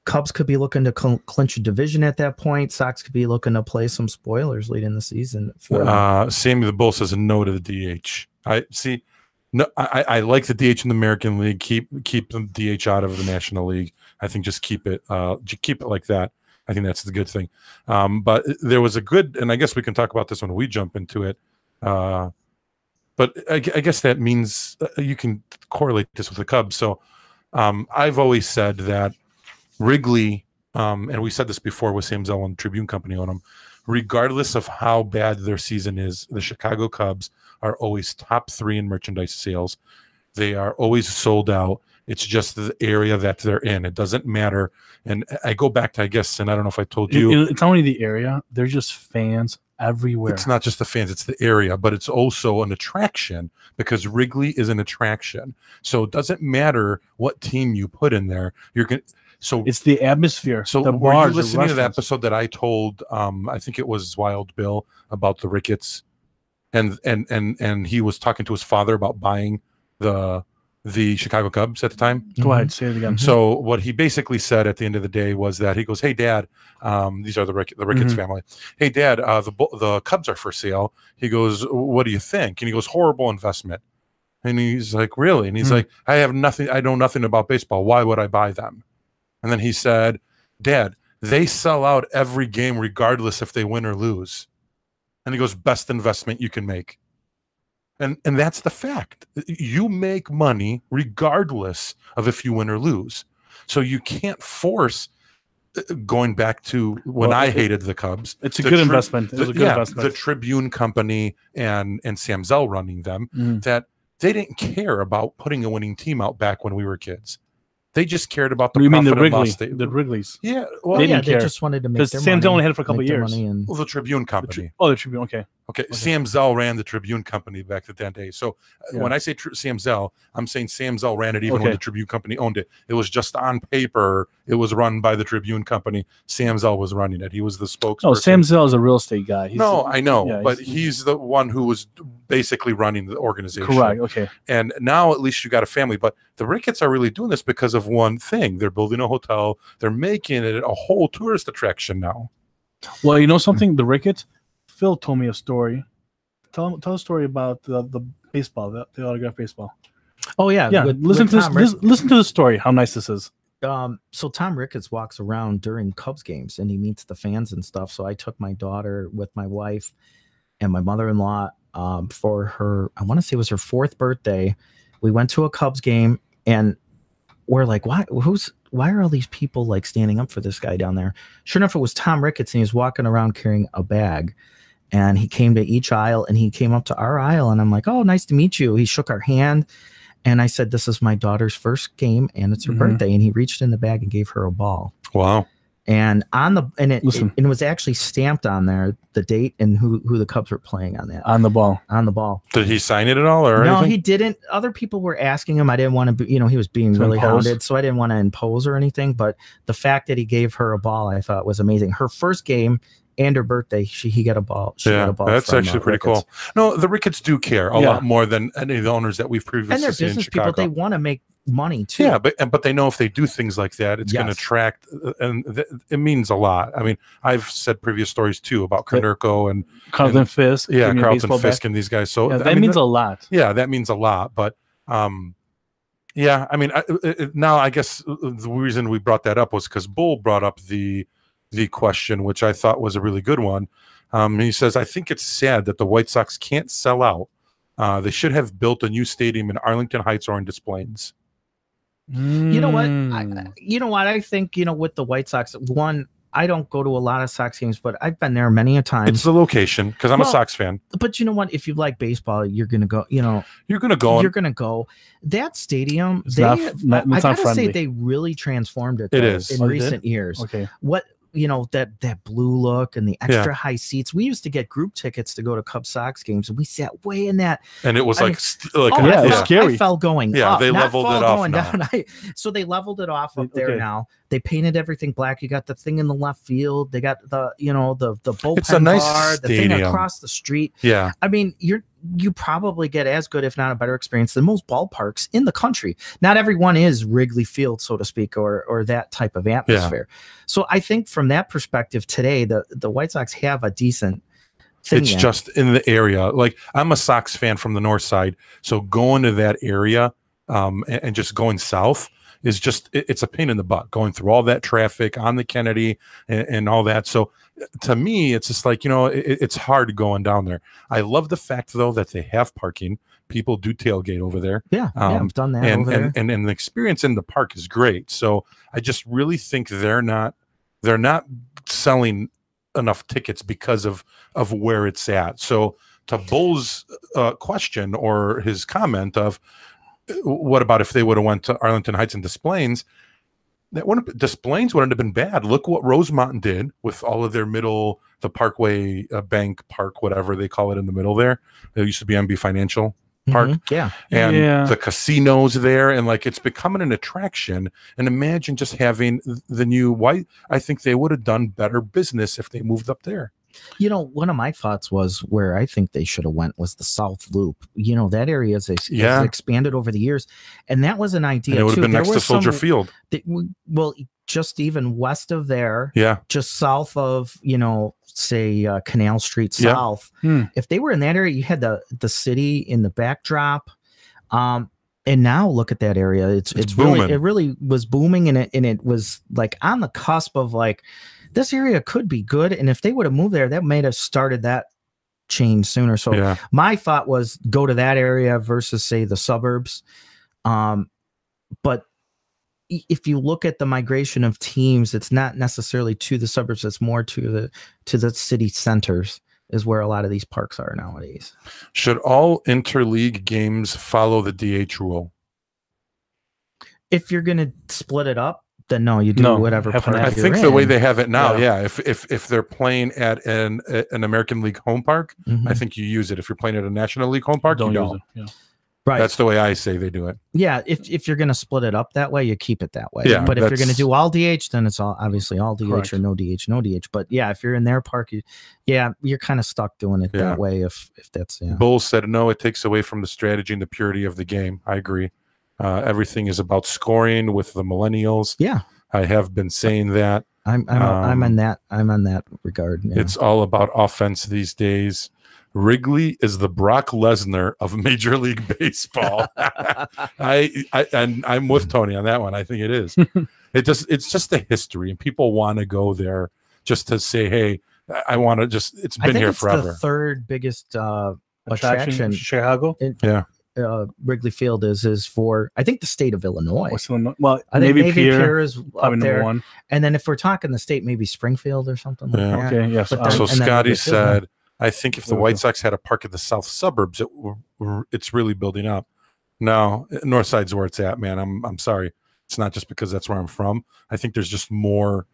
Cubs could be looking to clinch a division at that point. Sox could be looking to play some spoilers late in the season. Sammy the Bull says no to the DH. I see. No, I like the DH in the American League. Keep the DH out of the National League. I think just keep it like that. I think that's the good thing. But there was a good, and I guess we can talk about this when we jump into it. But I guess that means you can correlate this with the Cubs. So I've always said that Wrigley, and we said this before with Sam Zell and Tribune Company on them, regardless of how bad their season is, the Chicago Cubs are always top 3 in merchandise sales. They are always sold out. It's just the area that they're in. It doesn't matter. And I go back to, I guess, and I don't know if I told you. It's not only the area. They're just fans everywhere. It's not just the fans. It's the area, but it's also an attraction because Wrigley is an attraction. So it doesn't matter what team you put in there. You're going to. So it's the atmosphere. So the were bars, you listening to the episode that I told? I think it was Wild Bill about the Ricketts, and he was talking to his father about buying the Chicago Cubs at the time. Go ahead, say it again. So what he basically said at the end of the day was that he goes, "Hey, Dad, these are the Ricketts family. Hey, Dad, the Cubs are for sale." He goes, "What do you think?" And he goes, "Horrible investment." And he's like, "Really?" And he's like, "I know nothing about baseball. Why would I buy them?" And then he said, "Dad, they sell out every game regardless if they win or lose." And he goes, "Best investment you can make." And that's the fact. You make money regardless of if you win or lose. So you can't force, going back to when I hated the Cubs. It's a good investment. It was a good investment. The Tribune Company and Sam Zell running them, that they didn't care about putting a winning team out back when we were kids. They just cared about the profit and loss. The Wrigleys. Yeah, well, they just wanted to make their money. Sam Zell only had it for a couple of years. Well, the Tribune Company. The Tribune. Okay. Sam Zell ran the Tribune Company back at that day. So when I say Sam Zell, I'm saying Sam Zell ran it even when the Tribune Company owned it. It was just on paper. It was run by the Tribune Company. Sam Zell was running it. He was the spokesperson. Oh, Sam Zell is a real estate guy. I know, but he's the one who was basically running the organization. Correct. Okay. And now at least you got a family. But the Ricketts are really doing this because of one thing. They're building a hotel. They're making it a whole tourist attraction now. Well, you know something? The Ricketts, Phil told me a story. Tell a story about the baseball, the autographed baseball. Oh yeah. Listen to this. Listen to the story. How nice this is. So Tom Ricketts walks around during Cubs games and he meets the fans and stuff. So I took my daughter with my wife and my mother-in-law for her, I want to say it was her 4th birthday. We went to a Cubs game and we're like, why are all these people like standing up for this guy down there? Sure enough, it was Tom Ricketts and he was walking around carrying a bag. And he came to each aisle and he came up to our aisle and I'm like, "Oh, nice to meet you." He shook our hand and I said, "This is my daughter's first game and it's her birthday." And he reached in the bag and gave her a ball. Wow. And it was actually stamped on there, the date and who the Cubs were playing on that. On the ball. Did he sign it at all or No, anything? he didn't. Other people were asking him. I didn't want to be, he was being really hounded, so I didn't want to impose or anything. But the fact that he gave her a ball, I thought was amazing. Her first game and her birthday, he got a ball. She got a ball. That's actually pretty Ricketts. cool. No, the Ricketts do care a lot more than any of the owners that we've previously and they're seen in business Chicago. people. They want to make money too. Yeah, but they know if they do things like that, it's going to attract, and it means a lot. I mean, I've said previous stories too about Konerko and Carlton Fisk. Yeah, Carlton Fisk and these guys. So that means a lot. Yeah, that means a lot. But yeah, I mean, now I guess the reason we brought that up was because Bull brought up the question, which I thought was a really good one. He says, "I think it's sad that the White Sox can't sell out. They should have built a new stadium in Arlington Heights or in Des Plaines." You know what? I think, with the White Sox, one, I don't go to a lot of Sox games, but I've been there many a times. It's the location because I'm a Sox fan. But you know what? If you like baseball, you're going to go, You're going to go. You're going to go. That stadium, I gotta say they really transformed it. In recent years. Okay. What, that blue look and the extra high seats. We used to get group tickets to go to Cubs Sox games, and we sat way in that. And it was scary. I fell going up. They leveled it off now. So they leveled it off up there now. They painted everything black. You got the thing in the left field. They got the bullpen It's a nice bar, the thing stadium. across the street. Yeah. I mean, you probably get as good, if not a better experience than most ballparks in the country. Not everyone is Wrigley Field, so to speak, or that type of atmosphere. So I think from that perspective today, the White Sox have a decent thing. It's just in the area. Like, I'm a Sox fan from the north side, so going to that area and just going south is just, it's a pain in the butt going through all that traffic on the Kennedy and all that. So to me, it's just like, it's hard going down there. I love the fact, though, that they have parking. People do tailgate over there. Yeah, I've done that and, over there. And the experience in the park is great. So I just really think they're not selling enough tickets because of where it's at. So to Bull's question or his comment of, what about if they would have went to Arlington Heights and Des Plaines? Des Plaines wouldn't have been bad. Look what Rosemont did with all of their the Parkway Bank Park, whatever they call it in the middle there. It used to be MB Financial Park. Yeah. And the casinos there, and like, it's becoming an attraction. And imagine just having the new White. I think they would have done better business if they moved up there. One of my thoughts was where I think they should have went was the South Loop. That area is expanded over the years, and that was an idea. And it would have been There next to was Soldier Field. Well, just even west of there, just south of say Canal Street South. If they were in that area, you had the city in the backdrop. And now look at that area. It's booming. It really was booming, and it was like on the cusp of like, this area could be good. And if they would have moved there, that may have started that change sooner. So my thought was go to that area versus, say, the suburbs. But if you look at the migration of teams, it's not necessarily to the suburbs. It's more to the city centers is where a lot of these parks are nowadays. Should all interleague games follow the DH rule? If you're going to split it up, then no, you do whatever part I think the way they have it now, if they're playing at an American League home park, I think you use it. If you're playing at a National League home park, you don't. Use it. Yeah. Right. That's the way I say they do it. Yeah, if you're going to split it up that way, you keep it that way. Yeah, but if you're going to do all DH, then it's obviously all DH. Correct. Or no DH, no DH. But yeah, if you're in their park, you're kind of stuck doing it that way. If that's Bull said no, it takes away from the strategy and the purity of the game. I agree. Everything is about scoring with the millennials. Yeah. I have been saying that. I'm on that regard. Yeah. It's all about offense these days. Wrigley is the Brock Lesnar of Major League Baseball. I'm with Tony on that one. I think it is. It's just a history, and people want to go there just to say, "Hey, I want to just." It's been here forever. The third biggest attraction, Chicago. Wrigley Field is for, I think, the state of Illinois. Well, I think Navy Pier is probably up there. Number one. And then if we're talking the state, maybe Springfield or something like that. Okay, yes. So Scotty said, I think if the White Sox had a park in the south suburbs, it's really building up. No, north side's where it's at, man. I'm sorry. It's not just because that's where I'm from. I think there's just more.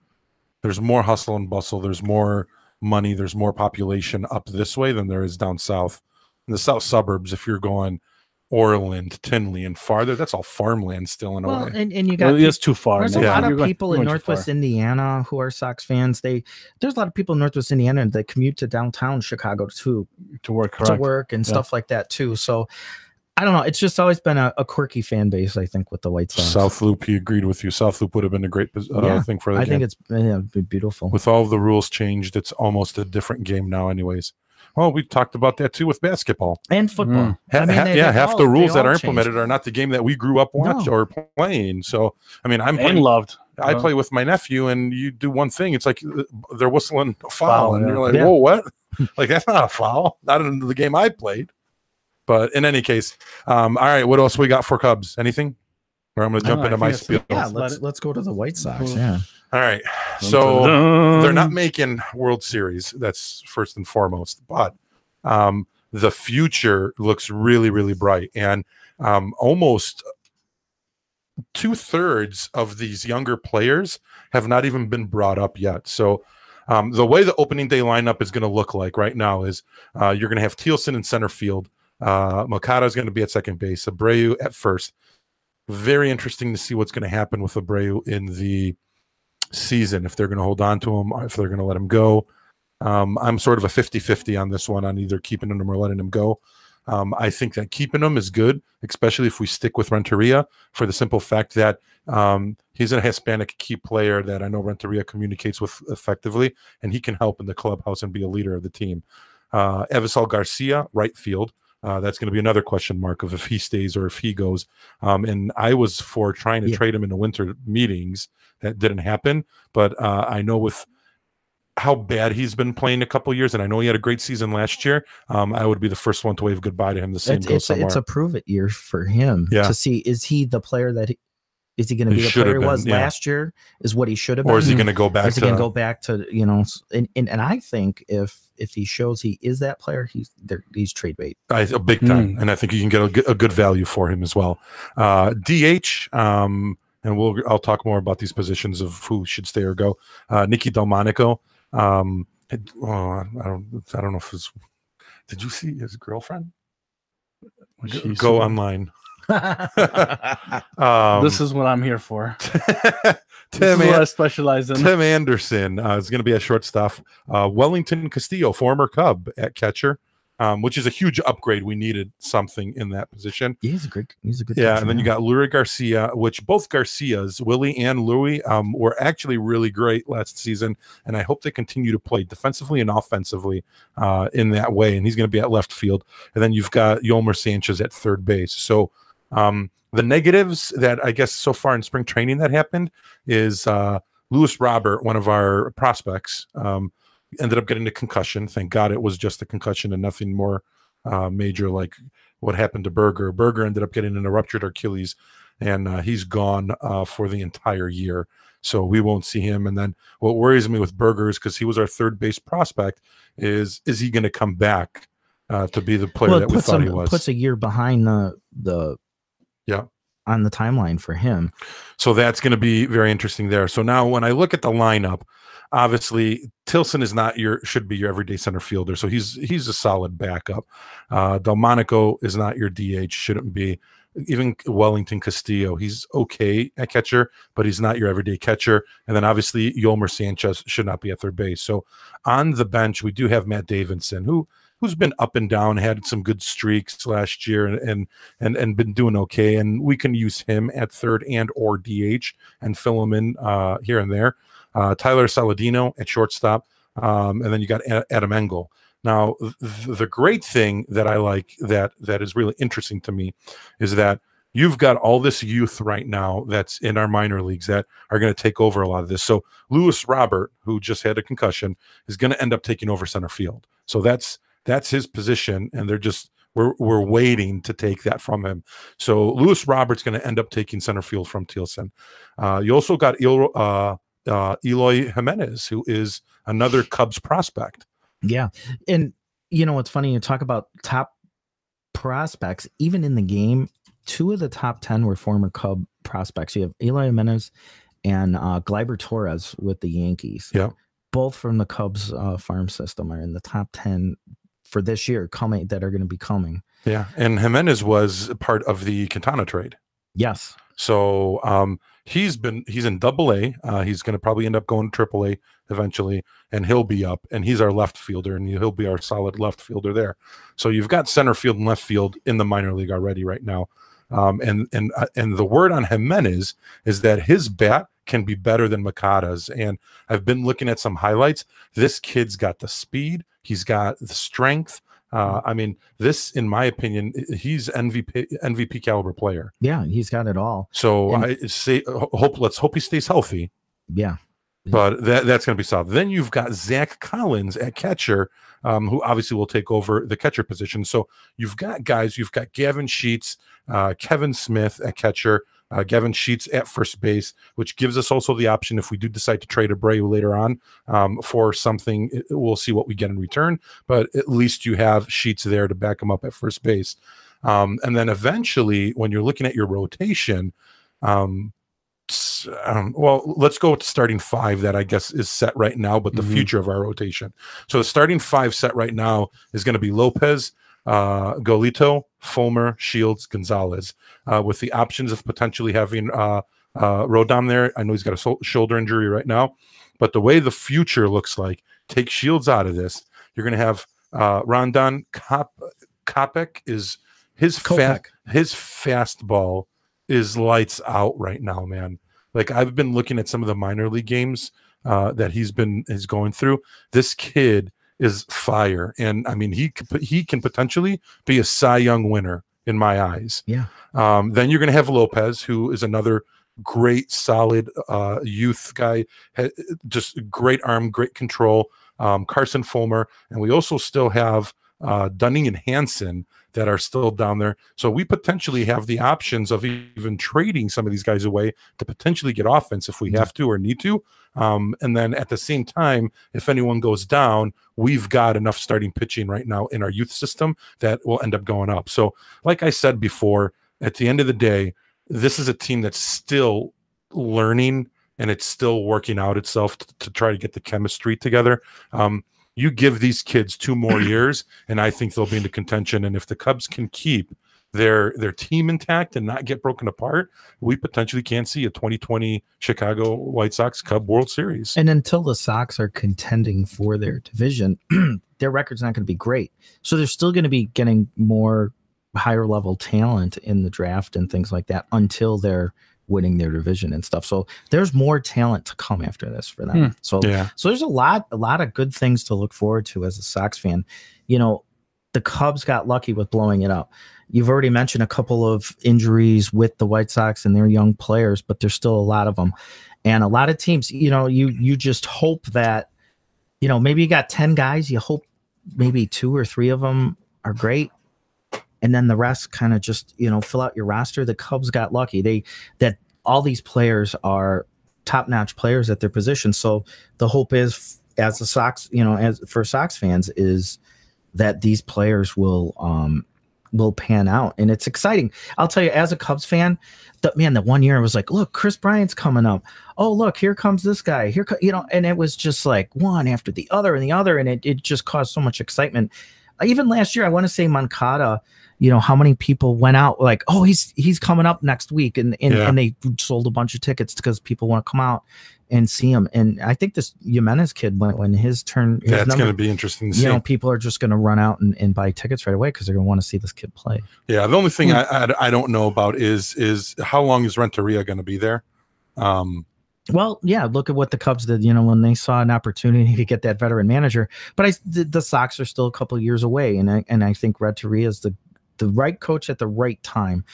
There's more hustle and bustle. There's more money. There's more population up this way than there is down south. In the south suburbs, if you're going Orland, Tinley, and farther, that's all farmland still in a way. And you got it's too far. There's a lot of people in Northwest Indiana who are Sox fans. There's a lot of people in Northwest Indiana that commute to downtown Chicago to work and stuff like that too. So I don't know. It's just always been a quirky fan base, I think, with the White Sox. South Loop, he agreed with you. South Loop would have been a great thing for the game. I think it's it'd be beautiful. With all of the rules changed, it's almost a different game now anyways. Well, we talked about that too with basketball and football. Half the rules that are implemented are not the game that we grew up watching or playing. So, I mean, I play with my nephew, and you do one thing. It's like they're whistling a foul, and you're like, "Whoa, what?" Like, that's not a foul. Not in the game I played. But in any case, all right. What else we got for Cubs? Anything? Or I'm going to jump into my spiel. Yeah, let's go to the White Sox. Yeah. All right. So they're not making World Series. That's first and foremost. But the future looks really, really bright. And almost 2/3 of these younger players have not even been brought up yet. So the way the opening day lineup is going to look like right now is you're going to have Thielsen in center field. Mokata is going to be at second base. Abreu at first. Very interesting to see what's going to happen with Abreu in the season if they're going to hold on to him or if they're going to let him go. I'm sort of a 50-50 on this one, on either keeping him or letting him go. I think that keeping him is good, especially if we stick with Renteria, for the simple fact that he's a Hispanic key player that I know Renteria communicates with effectively, and he can help in the clubhouse and be a leader of the team. Evisal Garcia, right field. That's going to be another question mark of if he stays or if he goes. And I was for trying to trade him in the winter meetings. That didn't happen. But I know with how bad he's been playing a couple years, and I know he had a great season last year, I would be the first one to wave goodbye to him. The same goes somewhere. It's a prove-it year for him to see, is he the player that is he going to be the player he was last year? Is what he should have been? Or is he going to go back? Is he going to go back to, you know? And I think if he shows he is that player, he's trade bait. A big time, and I think you can get a good value for him as well. DH, and I'll talk more about these positions of who should stay or go. Nicky Delmonico. I don't know if his. Did you see his girlfriend? Go online. This is what I'm here for. Tim, what I specialize in. Tim Anderson is going to be at shortstop. Wellington Castillo, former Cub, at catcher, which is a huge upgrade. We needed something in that position. Yeah, he's a good catcher, and then you got Lurie Garcia, which both Garcias, Willie and Louie, were actually really great last season, and I hope they continue to play defensively and offensively in that way. And he's going to be at left field, and then you've got Yolmer Sanchez at third base. So the negatives that I guess so far in spring training that happened is Lewis Robert, one of our prospects, ended up getting a concussion. Thank God it was just a concussion and nothing more major like what happened to Berger. Berger ended up getting a ruptured Achilles, and he's gone for the entire year. So we won't see him. And then what worries me with Berger is, because he was our third base prospect, is he going to come back to be the player that we thought he was? Puts a year behind the on the timeline for him. So that's going to be very interesting there. So now when I look at the lineup, obviously Tilson is not should be your everyday center fielder. So he's a solid backup. Delmonico is not your DH, shouldn't be. Even Wellington Castillo, he's okay at catcher, but he's not your everyday catcher. And then obviously Yolmer Sanchez should not be at third base. So on the bench, we do have Matt Davidson, who's been up and down, had some good streaks last year and been doing okay. And we can use him at third and or DH and fill him in here and there. Tyler Saladino at shortstop. And then you got Adam Engel. Now, the great thing that I like that is really interesting to me is that you've got all this youth right now that's in our minor leagues that are going to take over a lot of this. So Lewis Robert, who just had a concussion, is going to end up taking over center field. So that's his position, and we're waiting to take that from him. So Lewis Robert's going to end up taking center field from Tilson. You also got Eloy Jimenez, who is another Cubs prospect. Yeah. And you know, it's funny, you talk about top prospects, even in the game, 2 of the top 10 were former Cub prospects. You have Eloy Jimenez and Gleyber Torres with the Yankees. Yeah. Both from the Cubs farm system are in the top 10 for this year that are going to be coming. Yeah. And Jimenez was part of the Quintana trade. Yes. So he's in AA. He's going to probably end up going to AAA eventually, and he'll be up, and he's our left fielder, and he'll be our solid left fielder there. So you've got center field and left field in the minor league already right now. And the word on Jimenez is that his bat can be better than Makata's. And I've been looking at some highlights. This kid's got the speed. He's got the strength. I mean, this, in my opinion, he's MVP caliber player. Yeah, he's got it all. So let's hope he stays healthy. Yeah. But that's going to be solid. Then you've got Zach Collins at catcher, who obviously will take over the catcher position. So you've got Gavin Sheets, Kevin Smith at catcher, Gavin Sheets at first base, which gives us also the option, if we do decide to trade Abreu later on for something, we'll see what we get in return. But at least you have Sheets there to back him up at first base. And then eventually, when you're looking at your rotation, well, let's go with the starting 5 that I guess is set right now, but the future of our rotation. So the starting 5 set right now is going to be Lopez, Golito, Fulmer, Shields, Gonzalez, with the options of potentially having Rodon there. I know he's got a shoulder injury right now, but the way the future looks like, take Shields out of this, you're going to have Rondon Kopech is his fastball is lights out right now, man. Like, I've been looking at some of the minor league games that he's going through. This kid is fire, and I mean, he can potentially be a Cy Young winner in my eyes. Yeah. Then you're going to have Lopez, who is another great, solid youth guy, just great arm, great control. Carson Fulmer, and we also still have Dunning and Hansen that are still down there. So we potentially have the options of even trading some of these guys away to potentially get offense if we have to or need to. And then at the same time, if anyone goes down, we've got enough starting pitching right now in our youth system that will end up going up. So like I said before, at the end of the day, this is a team that's still learning and it's still working out itself to try to get the chemistry together. You give these kids 2 more years, and I think they'll be into contention. And if the Cubs can keep their team intact and not get broken apart, we potentially can see a 2020 Chicago White Sox Cub World Series. And until the Sox are contending for their division, their record's not going to be great. So they're still going to be getting more higher level talent in the draft and things like that until they're winning their division and stuff. So there's more talent to come after this for them. So there's a lot of good things to look forward to as a Sox fan. You know, the Cubs got lucky with blowing it up. You've already mentioned a couple of injuries with the White Sox and their young players, but there's still a lot of them. And a lot of teams, you know, you just hope that, you know, maybe you got 10 guys, you hope maybe 2 or 3 of them are great. And then the rest kind of just, you know, fill out your roster. The Cubs got lucky. That all these players are top-notch players at their position. So the hope is, as the Sox, you know, as for Sox fans, is that these players will pan out, and it's exciting. I'll tell you, as a Cubs fan, the 1 year I was like, look, Chris Bryant's coming up. Oh, look, here comes this guy. You know, and it was just like one after the other and the other, and it just caused so much excitement. Even last year, I want to say Moncada, you know, how many people went out like, oh, he's coming up next week, and they sold a bunch of tickets because people want to come out and see him. And I think this Jimenez kid, when his turn, that's going to be interesting to see. You know, people are just going to run out and buy tickets right away because they're going to want to see this kid play. Yeah, the only thing I don't know about is how long is Renteria going to be there? Well, yeah, look at what the Cubs did, you know, when they saw an opportunity to get that veteran manager. But the Sox are still a couple of years away, and I think Renteria is the right coach at the right time.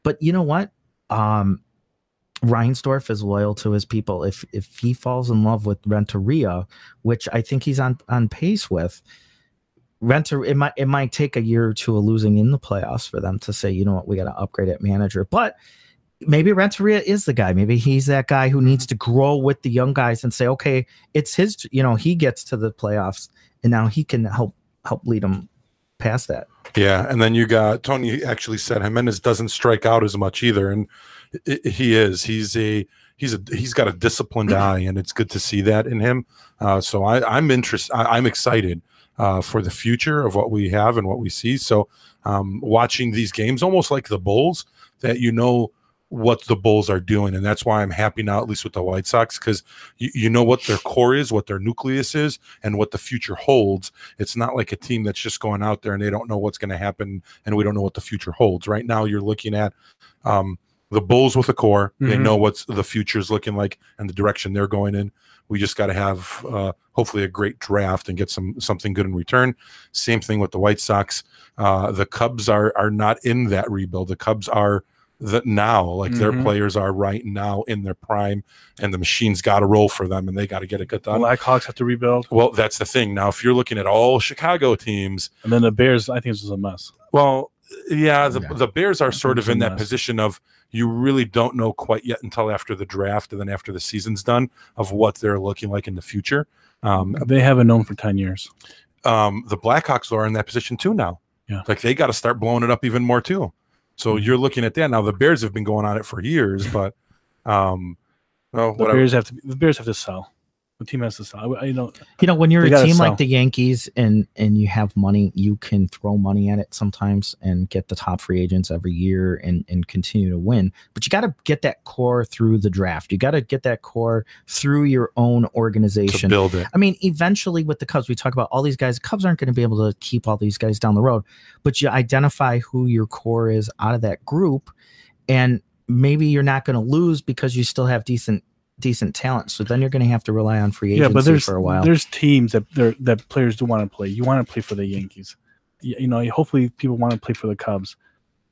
But you know what? Reinsdorf is loyal to his people. If he falls in love with Renteria, which I think he's on pace with, it might take a year or two of losing in the playoffs for them to say, you know what, we got to upgrade at manager. But maybe Renteria is the guy. Maybe he's that guy who needs to grow with the young guys and say, okay, it's his, you know, he gets to the playoffs and now he can help lead them past that. Yeah. And then you got Tony actually said Jimenez doesn't strike out as much either. And he's got a disciplined eye, and it's good to see that in him. So I'm interested. I'm excited for the future of what we have and what we see. So watching these games, almost like the Bulls, that you know what the Bulls are doing. And that's why I'm happy now, at least with the White Sox, because you know what their core is, what their nucleus is, and what the future holds. It's not like a team that's just going out there and they don't know what's going to happen and we don't know what the future holds. Right now you're looking at the Bulls with a core. They know what the future is looking like and the direction they're going in. We just got to have hopefully a great draft and get something good in return. Same thing with the White Sox. The Cubs are not in that rebuild. The Cubs are now, like their players are right now in their prime, and the machine's got to roll for them, and they got to get it done. Blackhawks have to rebuild. Well, that's the thing. Now, if you're looking at all Chicago teams, and then the Bears, I think this is a mess. Well, yeah, the Bears are sort of in that position of you really don't know quite yet until after the draft and then after the season's done of what they're looking like in the future. They haven't known for 10 years. The Blackhawks are in that position too now. Yeah, like they got to start blowing it up even more too. So you're looking at that now. The Bears have been going on it for years, but the Bears have to sell. The team has to sell. You know, when you're they a gotta team sell. like the Yankees and you have money, you can throw money at it sometimes and get the top free agents every year and continue to win. But you got to get that core through the draft. You got to get that core through your own organization. To build it. I mean, eventually with the Cubs, we talk about all these guys. The Cubs aren't going to be able to keep all these guys down the road, but you identify who your core is out of that group, and maybe you're not going to lose because you still have decent talent. So then you're going to have to rely on free agency for a while. There's teams that players do want to play. You want to play for the Yankees. You know, hopefully people want to play for the Cubs.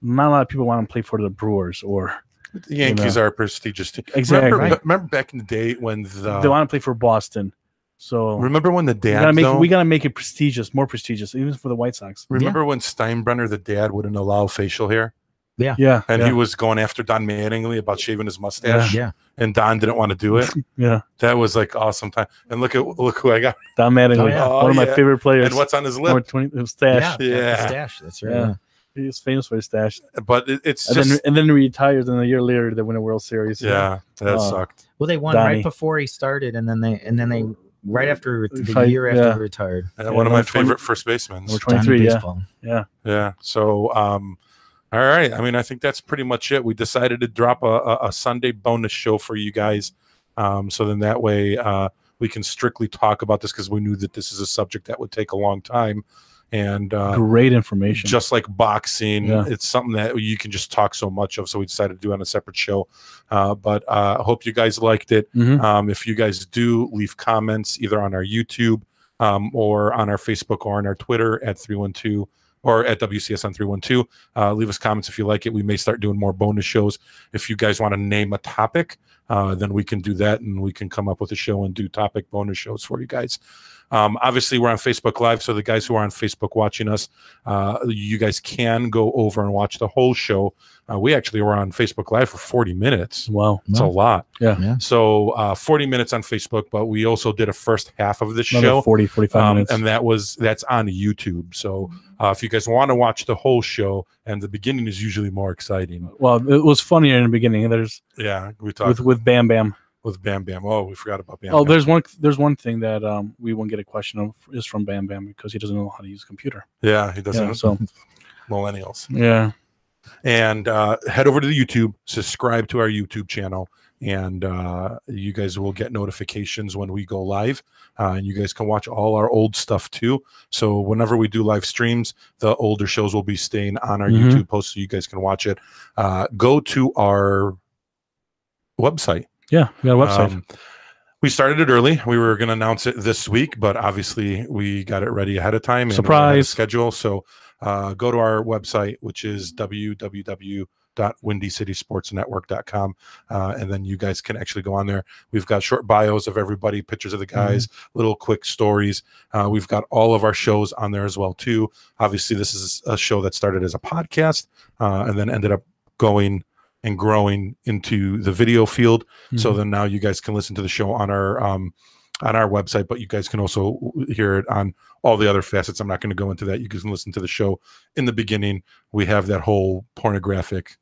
Not a lot of people want to play for the Brewers or The Yankees are a prestigious team. Exactly. Remember back in the day when they want to play for Boston. So remember when the dad we gotta make it prestigious, more prestigious, even for the White Sox. Remember when Steinbrenner, the dad, wouldn't allow facial hair? Yeah. And he was going after Don Mattingly about shaving his mustache. Yeah. And Don didn't want to do it. Yeah. That was like awesome time. And look who I got. Don Mattingly, one of my favorite players. And what's on his lip? 20, stash. Yeah. Stash. That's right. Yeah. He's famous for his stash. But it's and just then he retires, and a year later they win a World Series. Yeah, that sucked. Well, they won right before he started, and then they right after the year after he retired. One of my favorite first basemen. Number 23, yeah. So, all right. I mean, I think that's pretty much it. We decided to drop a Sunday bonus show for you guys, so then that way we can strictly talk about this because we knew that this is a subject that would take a long time. And great information. Just like boxing, it's something that you can just talk so much of. So we decided to do on a separate show. But I hope you guys liked it. If you guys do, leave comments either on our YouTube or on our Facebook or on our Twitter at 312 or at WCS on 312. Leave us comments if you like it. We may start doing more bonus shows. If you guys want to name a topic, then we can do that, and we can come up with a show and do topic bonus shows for you guys. Obviously, we're on Facebook Live, so the guys who are on Facebook watching us, you guys can go over and watch the whole show. We actually were on Facebook Live for 40 minutes. Wow. It's a lot. Yeah. So 40 minutes on Facebook, but we also did a first half of the show. 45 minutes. And that's on YouTube. So if you guys want to watch the whole show, and the beginning is usually more exciting. Well, it was funnier in the beginning. We talked with Bam Bam. With Bam Bam. Oh, we forgot about Bam Bam. There's one thing that we won't get a question of is from Bam Bam because he doesn't know how to use a computer. Yeah, he doesn't. So millennials. Yeah. And head over to the YouTube, subscribe to our YouTube channel, and you guys will get notifications when we go live. And you guys can watch all our old stuff too. So whenever we do live streams, the older shows will be staying on our YouTube post, so you guys can watch it. Go to our website. Yeah, we got a website. We started it early. We were going to announce it this week, but obviously we got it ready ahead of time. Surprise schedule. So go to our website, which is www.WindyCitySportsNetwork.com, and then you guys can actually go on there. We've got short bios of everybody, pictures of the guys, little quick stories. We've got all of our shows on there as well too. Obviously, this is a show that started as a podcast and then ended up going and growing into the video field. So then now you guys can listen to the show on our website, but you guys can also hear it on all the other facets. I'm not going to go into that. You can listen to the show. In the beginning, we have that whole pornographic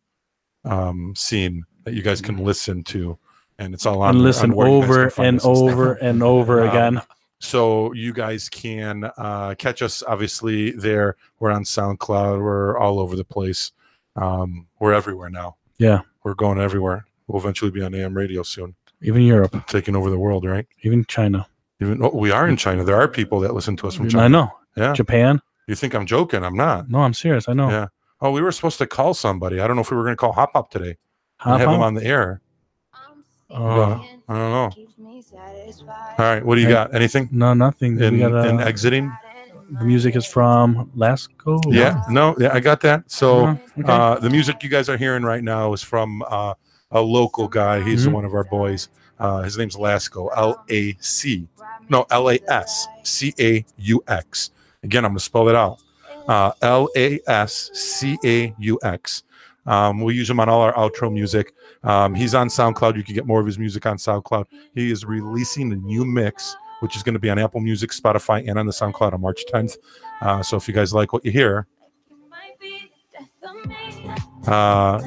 scene that you guys can listen to, and it's all on. And listen over and over and over again. So you guys can catch us, obviously, there. We're on SoundCloud. We're all over the place. We're everywhere now. Yeah. We're going everywhere. We'll eventually be on AM radio soon. Even Europe. Taking over the world, right? Even China. We are in China. There are people that listen to us from China. I know. Yeah. Japan. You think I'm joking? I'm not. No, I'm serious. I know. Yeah. Oh, we were supposed to call somebody. I don't know if we were going to call Hop Hop today. Have him on the air. I don't know. All right. What do you got? Anything? No, nothing. In exiting? The music is from Lasco. Yeah, I got that. So the music you guys are hearing right now is from a local guy. He's one of our boys. His name's Lasco, Lascaux. Again, I'm going to spell it out. Lascaux. We use him on all our outro music. He's on SoundCloud. You can get more of his music on SoundCloud. He is releasing a new mix, which is going to be on Apple Music, Spotify, and on the SoundCloud on March 10th. So if you guys like what you hear,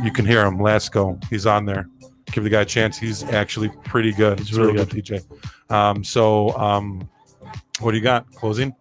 you can hear him. Let's go. He's on there. Give the guy a chance. He's actually pretty good. He's really good, TJ. What do you got? Closing?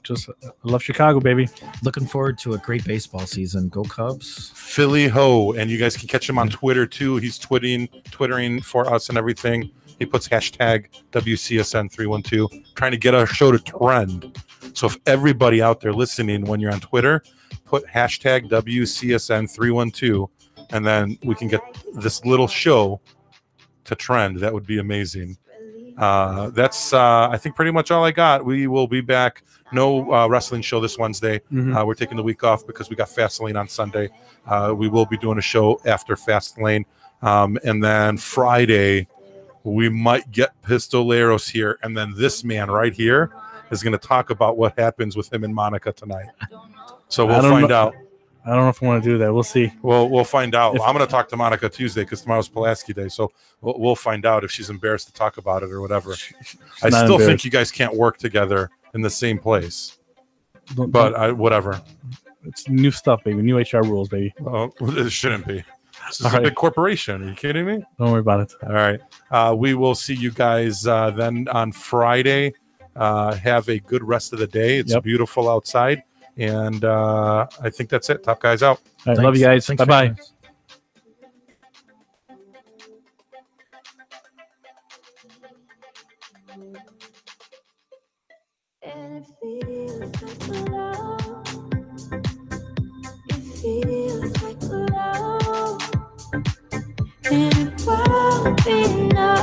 Just I love Chicago, baby. Looking forward to a great baseball season. Go Cubs. PhillyHo, and you guys can catch him on Twitter too. He's twittering for us and everything. He puts hashtag WCSN312, trying to get our show to trend. So if everybody out there listening, when you're on Twitter, put hashtag WCSN312, and then we can get this little show to trend. That would be amazing. That's I think pretty much all I got. We will be back. No wrestling show this Wednesday. We're taking the week off because we got Fastlane on Sunday. We will be doing a show after Fastlane, and then Friday we might get Pistoleros here, and then this man right here is going to talk about what happens with him and Monica tonight. So we'll find out. I don't know if I want to do that. We'll see. We'll find out. I'm going to talk to Monica Tuesday because tomorrow's Pulaski Day. So we'll find out if she's embarrassed to talk about it or whatever. I still think you guys can't work together in the same place. Whatever. It's new stuff, baby. New HR rules, baby. Well, it shouldn't be. This is a big corporation. Are you kidding me? Don't worry about it. All right. We will see you guys then on Friday. Have a good rest of the day. It's beautiful outside. And I think that's it. Top Guys out. All right, love you guys. Bye-bye. And it feels like love. It feels like love. And it won't be enough.